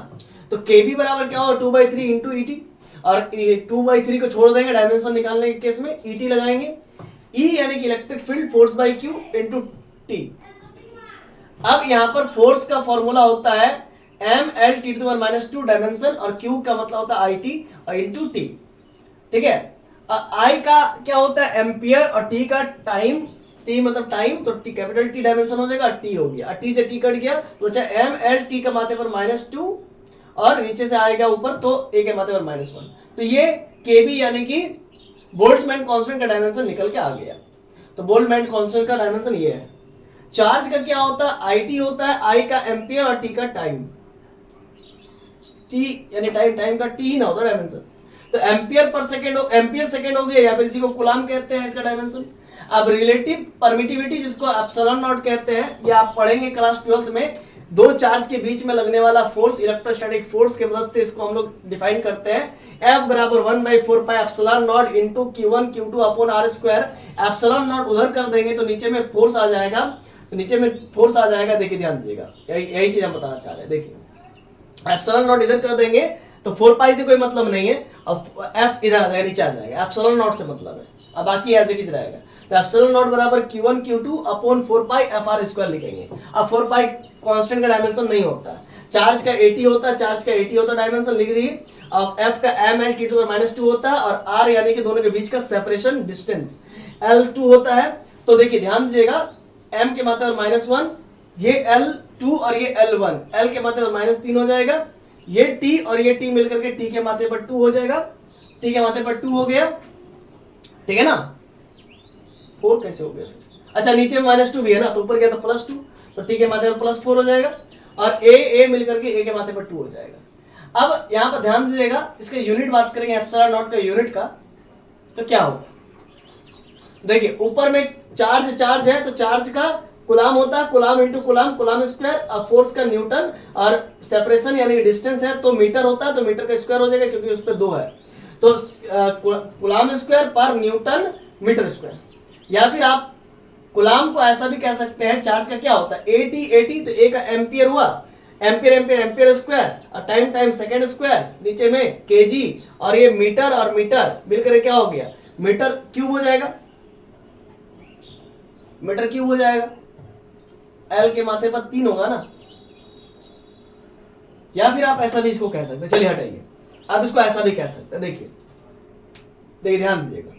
तो केबी बराबर क्या होगा 2/3 इंटू ईटी, और 2/3 को छोड़ देंगे डायमेंशन निकालने के केस में, ईटी लगाएंगे। E यानी कि electric field force by Q into T. अब यहां पर फोर्स का फॉर्मूला होता है mL(T⁻²) डायमेंशन, और Q का मतलब होता है IT और इंटू टी। ठीक है। I का क्या होता है एम्पियर, और T का टाइम, T मतलब टाइम, तो T कैपिटल T डायमेंशन हो जाएगा, T हो गया, T से T कट गया तो बचा mL(T) का माथे पर -2 और नीचे से आएगा ऊपर तो A के माथे पर -1। तो ये KB यानी कि बोल्ट्जमैन कांस्टेंट का डायमेंशन निकल के आ गया। तो बोल्ट्जमैन कांस्टेंट का डायमेंशन ये है। चार्ज का क्या होता है IT होता है, I का एम्पियर और T का टाइम, T यानी टाइम का T ही ना होता डायमेंशन। तो ampere per second, ampere second हो गया, या फिर इसी को कूलाम कहते हैं इसका डायमेंशन। अब रिलेटिव परमिटिविटी जिसको एप्सिलॉन नॉट कहते हैं, ये आप पढ़ेंगे क्लास 12th में। दो चार्ज के बीच में लगने वाला फोर्स, इलेक्ट्रोस्टैटिक फोर्स के मदद से इसको हम लोग डिफाइन करते हैं। F बराबर 1/4 pi epsilon not into Q1 Q2 upon R²। Epsilon not उधर कर देंगे तो नीचे में फोर्स आ जाएगा, तो नीचे में फोर्स आ जाएगा। देखिए ध्यान दीजिएगा, यही चीज हम बताना चाह रहे हैं। देखिए एप्सिलॉन नॉट इधर कर देंगे तो 4 पाई से कोई मतलब नहीं है, और F इधर आ जाएगा, नीचे आ जाएगा, एप्सिलॉन नॉट से मतलब है। अब बाकी एज इट इज रहेगा। तो एप्सिलॉन नॉट बराबर Q1 Q2 अपॉन 4 पाई FR² लिखेंगे। अब 4 पाई कांस्टेंट का डायमेंशन नहीं होता, चार्ज का 80 होता है, चार्ज का 80 होता है डायमेंशन, लिख दिए। अब F का mL(T⁻²) होता है, और R यानी कि दोनों के बीच का सेपरेशन डिस्टेंस L2 होता है। तो देखिए ध्यान दीजिएगा, M के माथे पर -1, ये L2 और ये L1, L के माथे पर -3 हो जाएगा, ये T और ये T मिलकर के T के माथे पर 2 हो जाएगा, T के माथे पर 2 हो गया। ठीक है ना। 4 कैसे हो गया? अच्छा नीचे में -2 भी है ना, तो ऊपर गया तो +2, तो T के माथे पर +4 हो जाएगा, और A मिलकर के A के माथे पर 2 हो जाएगा। अब यहां पर ध्यान दीजिएगा, इसका यूनिट बात करेंगे एप्सिलॉन नॉट का यूनिट का, तो क्या होगा देखिए, ऊपर में चार्ज है तो चार्ज का कुलाम होता है, कुलाम इंटू कुलाम स्क्वायर, और फोर्स का न्यूटन, और सेपरेशन यानी डिस्टेंस है तो मीटर होता है, तो मीटर का स्क्वायर हो जाएगा क्योंकि उस पर 2 है, तो कुलाम स्क्वायर पर न्यूटन मीटर स्क्वायर। या फिर आप कुलाम को ऐसा भी कह सकते हैं, चार्ज का क्या होता है AT, तो A का एम्पियर हुआ, एम्पियर स्क्वायर, और टाइम सेकेंड स्क्वायर, नीचे में केजी, और ये मीटर मिलकर क्या हो गया मीटर क्यूब हो जाएगा, मीटर क्यूब हो जाएगा। L के माथे पर 3 होगा ना। या फिर आप ऐसा भी इसको कह सकते हैं, चलिए हटाइए, आप इसको ऐसा भी कह सकते हैं। देखिए ध्यान दीजिएगा,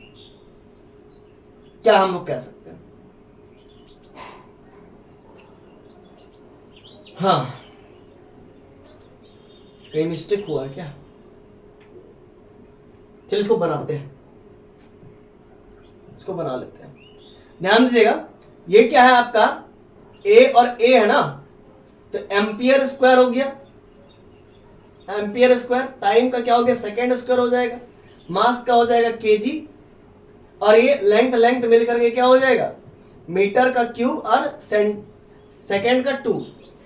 क्या हम लोग कह सकते हैं, हाँ कहीं मिस्टेक हुआ है क्या? चलिए इसको बनाते हैं, इसको बना लेते हैं। ध्यान दीजिएगा, ये क्या है आपका A और A है ना, तो एम्पियर स्क्वायर हो गया, एम्पियर स्क्वायर, टाइम का क्या हो गया सेकेंड स्क्वायर हो जाएगा, मास का हो जाएगा केजी, और ये लेंथ मिलकर के क्या हो जाएगा मीटर का क्यूब, और सेकेंड का 2,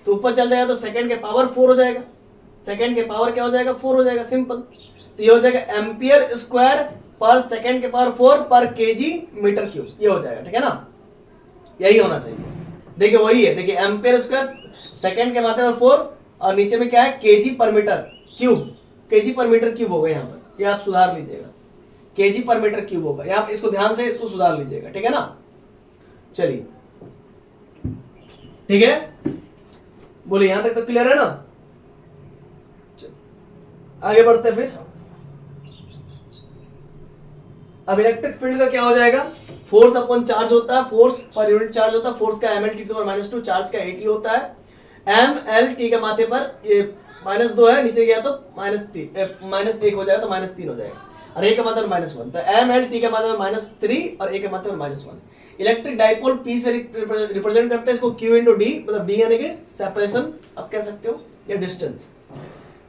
तो ऊपर चल जाएगा तो सेकेंड के पावर 4 हो जाएगा, सेकेंड के पावर क्या हो जाएगा 4 हो जाएगा, सिंपल। तो ये हो जाएगा एम्पियर स्क्वायर पर सेकेंड के पावर 4 पर केजी मीटर क्यूब, ये हो जाएगा। ठीक है ना, यही होना चाहिए। देखिए वही है, देखिए एम्पियर स्क्वायर सेकेंड के माथे पर 4, और नीचे में क्या है KG per metre cube, KG per metre cube होगा यहाँ पर, ये आप सुधार लीजिएगा, केजी पर मीटर क्यूब होगा, यहाँ इसको ध्यान से इसको सुधार लीजिएगा। ठीक है ना, चलिए ठीक है, बोलिए यहां तक तो क्लियर है ना। आगे बढ़ते हैं फिर। अब इलेक्ट्रिक फील्ड का क्या हो जाएगा, फोर्स अपॉन चार्ज होता है, फोर्स पर यूनिट चार्ज होता है, फोर्स का mL(T⁻²), चार्ज का AT होता है। mL(T) के माथे पर ये -2 है, नीचे गया तो -1 हो जाएगा, तो -3 हो जाएगा, और A का माथे पर -1, तो mL(T) के माथे पर -3 और A के माथे पर -1। इलेक्ट्रिक डाइपोल P से रिप्रेजेंट करते हैं इसको Q × D, मतलब D यानी कि सेपरेशन आप कह सकते हो, या डिस्टेंस,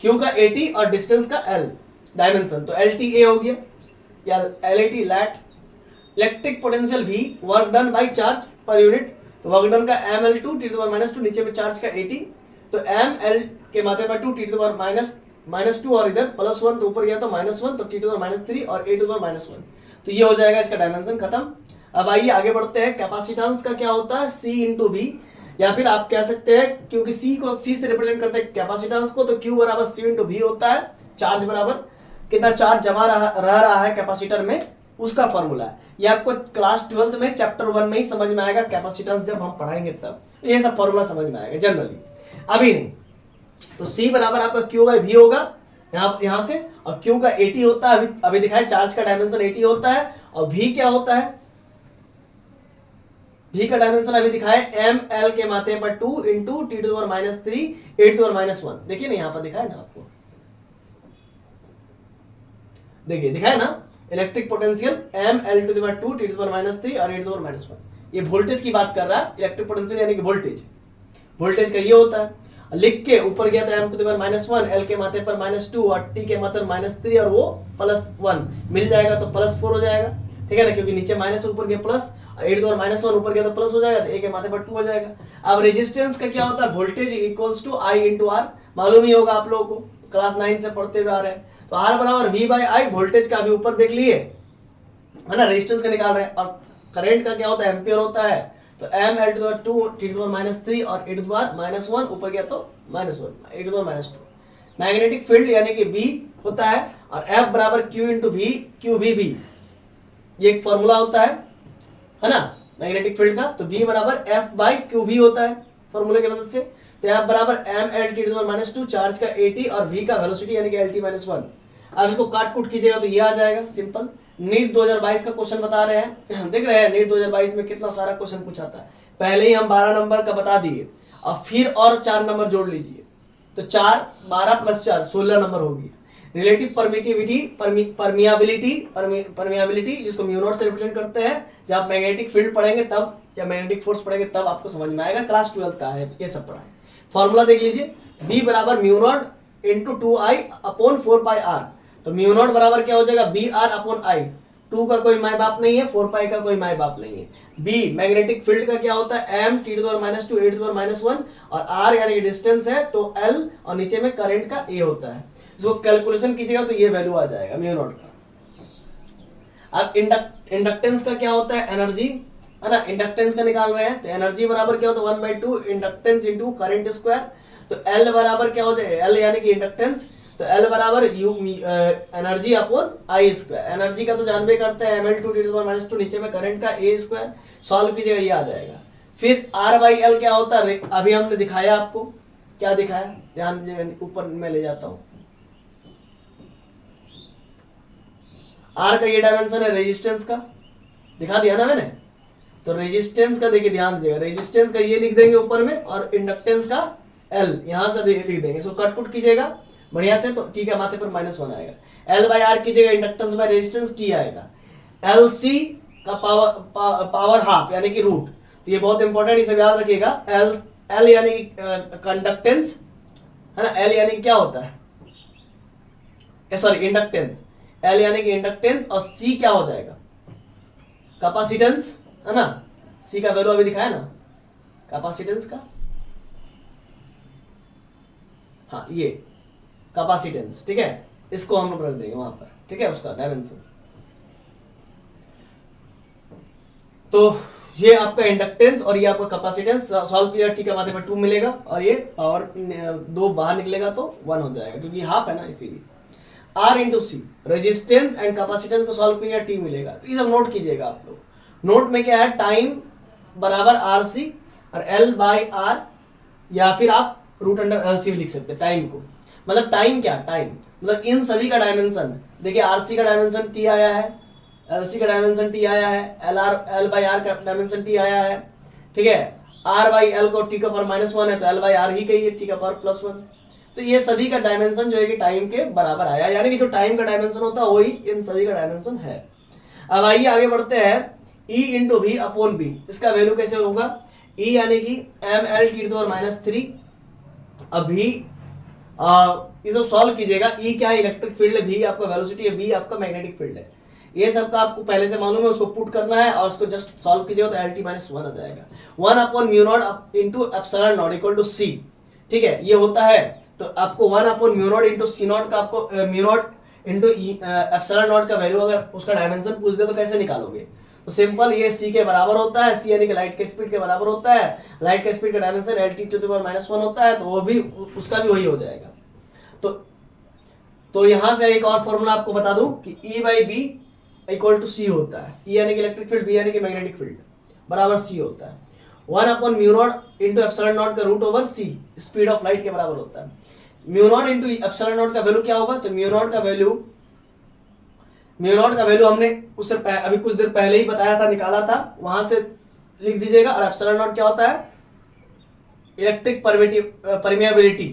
Q का AT और डिस्टेंस का L डायमेंशन, तो LTA हो गया। या LIT लैट, electric potential V, work done by charge per unit, तो वर्क डन का ml2 T to power minus 2, नीचे में चार्ज का 80, तो ml के माथे पर 2 टी टू पावर माइनस 2 और इधर +1 तो ऊपर गया तो -1, तो टी टू पावर -3 और a टू पावर -1, तो ये हो जाएगा इसका डायमेंशन खत्म। अब आइए आगे बढ़ते हैं। कैपेसिटेंस का क्या होता है, C इंटू V, या फिर आप कह सकते हैं क्योंकि C से रिप्रेजेंट करते हैं कैपेसिटेंस को, तो Q बराबर C इंटू V होता है। चार्ज बराबर कितना चार्ज जमा रह रहा है कैपेसिटर में, उसका फॉर्मूला है। ये आपको क्लास 12 में चैप्टर 1 में ही समझ में आएगा, कैपेसिटेंस जब हम पढ़ाएंगे तब ये सब फॉर्मूला समझ में आएगा जनरली, अभी नहीं। तो C बराबर आपका Q बाई V होगा यहां से, और Q का 80 होता है, अभी दिखाया चार्ज का डायमेंशन 80 होता है, और V क्या होता है, V का डायमेंशन अभी दिखाए ml के माथे पर 2 into T to power -3 8 to power -1, देखिए ना यहां पर दिखाया ना आपको, देखिए दिखाया ना electric potential ml to the power 2 T to power -3 और 8 टू पावर -1, ये वोल्टेज की बात कर रहा है, इलेक्ट्रिक पोटेंशियल यानी कि वोल्टेज का ये होता है। लिख के ऊपर गया तो m to the power -1, l के माथे पर -2 और t के माथे पर -3 और वो +1 मिल जाएगा तो +4 हो जाएगा, ठीक है ना, क्योंकि नीचे माइनस ऊपर गया प्लस, 8 तो -1 ऊपर गया तो प्लस हो जाएगा, तो a के माथे पर 2 हो जाएगा। अब रेजिस्टेंस का क्या होता है, voltage equals to I into R, मालूम ही होगा आप लोगों को, क्लास 9 से पढ़ते हुए आ रहे हैं। तो R बराबर V बाई I, वोल्टेज का अभी ऊपर देख लिए है ना, रेजिस्टेंस का निकाल रहे हैं, और करंट का क्या होता है, एम्पियर होता है, तो ml to the 2 T to power -3 और 8 टू पावर -1 ऊपर गया तो -1 8 टू पावर -2। मैग्नेटिक फील्ड यानी कि B होता है, और F बराबर Q इंटू V, QVB, ये एक फॉर्मूला होता है ना मैग्नेटिक फील्ड का, तो B बराबर F बाई QV होता है फॉर्मूले की मदद से, तो F बराबर ml T to power -2 charge का 80 और V का वेलोसिटी यानी कि LT -1। अब इसको काट कूट कीजिएगा तो ये आ जाएगा सिंपल। नीट 2022 का क्वेश्चन बता रहे हैं, देख रहे हैं नीट 2022 में कितना सारा क्वेश्चन पूछा था, पहले ही हम 12 नंबर का बता दिए, और फिर और 4 नंबर जोड़ लीजिए, तो 4 12 प्लस 4 16 नंबर होगी। रिलेटिव परमिटिविटी, परमियाबिलिटी जिसको म्यू नॉट से रिप्रेजेंट करते हैं, जब आप मैग्नेटिक फील्ड पढ़ेंगे तब, या मैग्नेटिक फोर्स पढ़ेंगे तब आपको समझ में आएगा, क्लास 12 का है ये सब पढ़ा है। फॉर्मूला देख लीजिए, B बराबर mu naught into 2I upon 4πr, तो म्यू नॉट बराबर क्या हो जाएगा, BR अपॉन I, 2 का कोई माई बाप नहीं है, 4π का कोई माई बाप नहीं है। B मैग्नेटिक फील्ड का क्या होता है, m T to power -2 8 to power -1, और R यानी कि डिस्टेंस है तो L, और नीचे में करंट का A होता है। इसको कैलकुलेशन कीजिएगा तो ये वैल्यू आ जाएगा म्यू नॉट का। अब इंडक्टेंस का क्या होता है, एनर्जी है ना, इंडक्टेंस का निकाल रहे हैं, तो एनर्जी बराबर क्या होता है 1/2 इंडक्टेंस इंटू करंट स्क्वायर, तो L बराबर क्या हो जाएगा, L यानी कि इंडक्टेंस, तो L बराबर energy upon I square, energy का तो जानबे करते हैं ml2 टी टू पावर -2, नीचे में करंट का A स्क्वायर, सॉल्व कीजिएगा ये आ जाएगा। फिर R बाई L क्या होता है, अभी हमने दिखाया आपको, क्या दिखाया ध्यान दीजिएगा, ऊपर में ले जाता हूं, R का ये डायमेंशन है रेजिस्टेंस का, दिखा दिया ना मैंने, तो रेजिस्टेंस का देखिए ध्यान दीजिएगा, रेजिस्टेंस का ये लिख देंगे ऊपर में, और इंडक्टेंस का L यहां से लिख देंगे, इसको कट कुट कीजिएगा बढ़िया से, तो T के माथे पर -1 आएगा, L बाई R कीजिएगा, इंडक्टेंस बाई रेजिस्टेंस T आएगा, LC का पावर हाफ यानी कि रूट, तो ये बहुत इंपॉर्टेंट, इसे याद रखिएगा। L यानी कि कंडक्टेंस है ना, L यानी क्या होता है, सॉरी इंडक्टेंस, L यानी कि इंडक्टेंस, और C क्या हो जाएगा, कैपेसिटेंस है ना, C का वैल्यू अभी दिखाया ना कैपेसिटेंस का, हाँ ये कैपेसिटेंस, ठीक है, इसको हम लोग रख देंगे वहां पर, ठीक है, उसका डायमेंशन। तो ये आपका इंडक्टेंस और ये आपका कैपेसिटेंस, सॉल्व किया T का माथे पर 2 मिलेगा, और ये पावर 2 बाहर निकलेगा तो 1 हो जाएगा, क्योंकि हाफ है ना इसीलिए। R into C, resistance and capacitance को सॉल्व किया T मिलेगा, तो ये सब नोट कीजिएगा आप लोग। नोट में क्या है, टाइम बराबर RC और L बाई R, या फिर आप रूट अंडर LC भी लिख सकते हैं टाइम को, मतलब टाइम क्या, टाइम मतलब इन सभी का डायमेंशन, देखिए RC का डायमेंशन T आया है, LC का डायमेंशन T आया है, L बाई R का डायमेंशन T आया है, ठीक है, R बाई L को T का पावर -1 है तो L बाई R ही कहिए, T का पावर +1, तो ये सभी का डायमेंशन जो है कि टाइम के बराबर आया, यानी कि जो टाइम का डायमेंशन होता है वही इन सभी का डायमेंशन है। अब आइए आगे बढ़ते हैं, E into V upon B, इसका वैल्यू कैसे होगा, E यानी कि ml टी टू पावर -3, अभी ये सब सॉल्व कीजिएगा। E क्या है, इलेक्ट्रिक फील्ड है, V आपका वेलोसिटी है, B आपका मैग्नेटिक फील्ड है। ये सब का आपको पहले से मालूम है, उसको पुट करना है और उसको जस्ट सॉल्व कीजिएगा तो LT माइनस 1 आ जाएगा। 1/μ0 into epsilon nought equal to C, ठीक है, ये होता है। तो आपको 1/μ0 इंटू C0 का आपको μ0 इंटू एप्सिलॉन नॉट का वैल्यू अगर उसका डायमेंशन पूछ दे तो कैसे निकालोगे? तो सिंपल, ये C के बराबर होता है, C यानी कि लाइट के स्पीड के बराबर होता है, लाइट के स्पीड का डायमेंशन LT⁻⁻1 होता है, तो वो भी उसका भी वही हो जाएगा। तो यहां से एक और फॉर्मूला आपको बता दूं कि E/B इक्वल टू C होता है। E यानी कि इलेक्ट्रिक फील्ड, B यानी कि मैग्नेटिक फील्ड बराबर C होता है। 1/μ0 इंटू एप्सिलॉन नॉट का root over C speed of light के बराबर होता है। μ0 इंटू एप्सिलॉन नॉट का वैल्यू क्या होगा? तो μ0 का वैल्यू हमने उससे अभी कुछ देर पहले ही बताया था, निकाला था, वहां से लिख दीजिएगा। और एप्सिलॉन नॉट क्या होता है? इलेक्ट्रिक परमिएबिलिटी,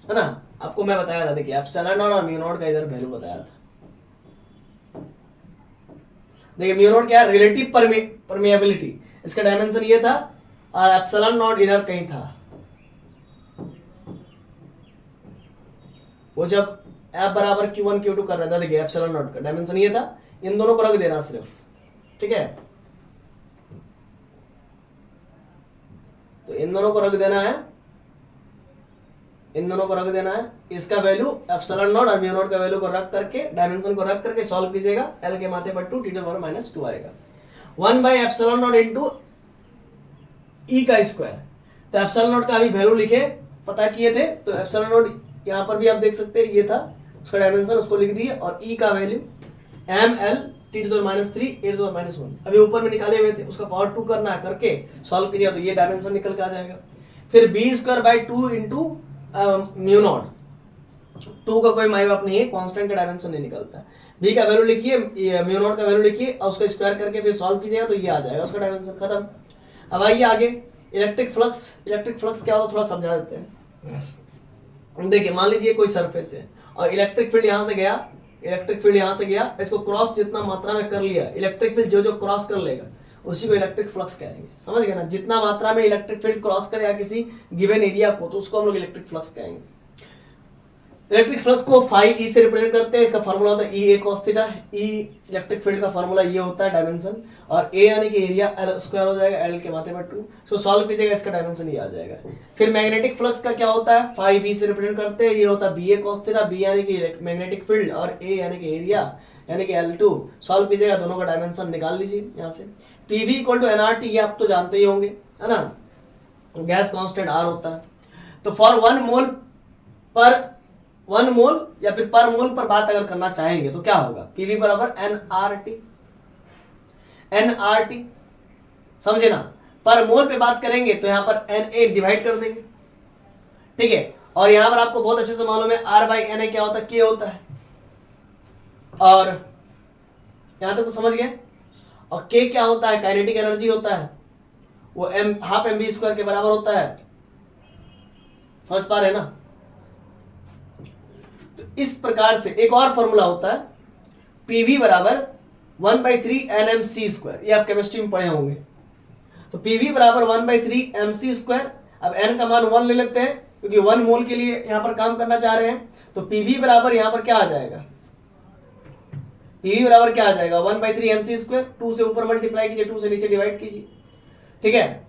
है ना, आपको मैं बताया था। देखिए एप्सिलॉन नॉट और μ0 का इधर वैल्यू बताया था। देखिए μ0 क्या है? रिलेटिव परमिएबिलिटी, इसका डायमेंशन ये था, और एप्सिलॉन नॉट इधर कहीं था। वो जब F बराबर Q1 Q2 कर रहा था, देखिए एप्सिलॉन नॉट का डायमेंशन ये था। इन दोनों को रख देना सिर्फ, ठीक है, तो इन दोनों को रख देना है, इन दोनों को रख देना है। इसका वैल्यू एप्सिलॉन नॉट और μ0 का वैल्यू को रख करके, डायमेंशन को रख करके सॉल्व कीजिएगा। L के माथे पर 2 T⁻⁻2 आएगा। 1/ε0 इंटू E का स्क्वायर। तो एप्सिलॉन नॉट का अभी वैल्यू लिखे, पता किए थे, तो एप्सिलॉन नॉट यहाँ पर भी आप देख सकते हैं, ये था उसका डायमेंशन, उसको लिख दिए। और E का वैल्यू ml T⁻3 8⁻1 अभी ऊपर में निकाले हुए थे, उसका पावर 2 करना है, करके सॉल्व कीजिए तो ये डायमेंशन निकल के आ जाएगा। फिर B²/2 इंटू μ0, 2 का कोई माई बाप नहीं है, कांस्टेंट का डायमेंशन नहीं निकलता। B का वैल्यू लिखिए, μ0 का वैल्यू लिखिए और उसका स्क्वायर करके फिर सॉल्व कीजिएगा तो ये आ जाएगा, उसका डायमेंशन खत्म। अब आइए आगे, इलेक्ट्रिक फ्लक्स क्या होता है थोड़ा समझा देते हैं। देखिए मान लीजिए कोई सरफेस है और इलेक्ट्रिक फील्ड यहाँ से गया, इसको क्रॉस जितना मात्रा में कर लिया, इलेक्ट्रिक फील्ड जो क्रॉस कर लेगा उसी को इलेक्ट्रिक फ्लक्स कहेंगे। समझ गए ना? जितना मात्रा में इलेक्ट्रिक फील्ड क्रॉस करेगा किसी गिवन एरिया को, तो उसको हम लोग इलेक्ट्रिक फ्लक्स कहेंगे। इलेक्ट्रिक फ्लक्स को φE से रिप्रेजेंट करते हैं। इसका फार्मूला होता है EA cos theta. E electric field का फार्मूला ये होता है डायमेंशन, और A यानी कि एरिया L² हो जाएगा, L के माथे पर 2। सो सॉल्व कीजिएगा, इसका डायमेंशन ये आ जाएगा। फिर मैग्नेटिक फ्लक्स का क्या होता है? φB से रिप्रेजेंट करते हैं, ये होता है BA cos थीटा। B यानी कि मैग्नेटिक फील्ड और A यानी कि एरिया यानी कि L2। सॉल्व कीजिएगा, दोनों का डायमेंशन निकाल लीजिए यहाँ से। PV इक्वल टू nRT, ये आप तो जानते ही होंगे, है ना, गैस कांस्टेंट R होता है। तो फॉर 1 मोल या फिर पर मोल पर बात अगर करना चाहेंगे तो क्या होगा? PV बराबर nRT, समझे ना? पर मोल पे बात करेंगे तो यहाँ पर Na डिवाइड कर देंगे, ठीक है। और यहाँ पर आपको बहुत अच्छे से मालूम है R/Na क्या होता है? K होता है। और यहाँ तक तो समझ गए। और K क्या होता है? काइनेटिक एनर्जी होता है, वो ½ mv² के बराबर होता है। समझ पा रहे हैं ना? तो इस प्रकार से एक और फॉर्मूला होता है, PV बराबर 1/3 nmc²। ये आप केमिस्ट्री में पढ़े होंगे। तो PV बराबर 1/3 mc²। अब n का मान 1 ले लेते हैं क्योंकि 1 मोल के लिए यहाँ पर काम करना चाह रहे हैं। तो PV बराबर यहाँ पर क्या आ जाएगा? PV बराबर क्या आ जाएगा? 1/3 mc²। 2 से ऊपर मल्टीप्लाई कीजिए, 2 से नीचे डिवाइड कीजिए, ठीक है।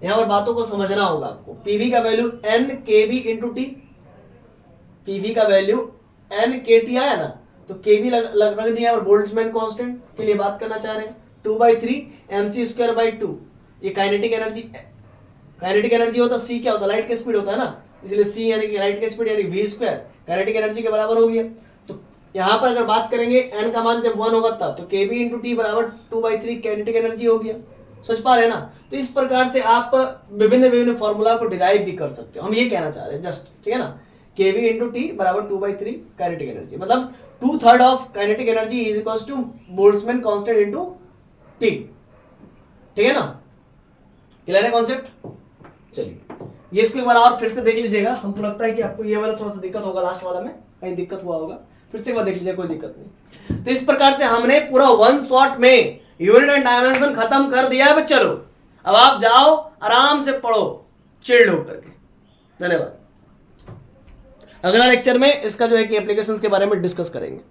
यहाँ पर बातों को समझना होगा आपको। PV का वैल्यू n/kV × T। PV का वैल्यू n/kT आया ना, तो kV रख दिया और बोल्ट्जमैन कांस्टेंट के लिए बात करना चाह रहे हैं। 2/3 mc²/2। ये काइनेटिक एनर्जी होता है। C क्या होता है? लाइट की स्पीड होता है ना, इसलिए C यानी कि लाइट की स्पीड यानी v² काइनेटिक एनर्जी के बराबर हो गया। तो यहाँ पर अगर बात करेंगे n का मान जब 1 होगा तब, तो kV × T बराबर 2/3 काइनेटिक एनर्जी हो गया। समझ पा रहे हैं ना? तो इस प्रकार से आप विभिन्न फॉर्मूला को डिराइव भी कर सकते हो। हम ये कहना चाह रहे हैं जस्ट, ठीक है ना, kV × T बराबर 2/3 काइनेटिक एनर्जी, मतलब 2/3 of kinetic energy is equals to Boltzmann constant into T, ठीक है ना? क्लियर है कॉन्सेप्ट? चलिए ये इसको एक बार और फिर से देख लीजिएगा। हमको लगता है कि आपको ये वाला थोड़ा सा दिक्कत होगा, लास्ट वाला में कहीं दिक्कत हुआ होगा, फिर से एक बार देख लीजिए, कोई दिक्कत नहीं। तो इस प्रकार से हमने पूरा 1 शॉट में यूनिट एंड डायमेंशन खत्म कर दिया है। चलो अब आप जाओ आराम से पढ़ो चिल्ड होकर के। धन्यवाद। अगला लेक्चर में इसका जो है कि एप्लीकेशंस के बारे में डिस्कस करेंगे।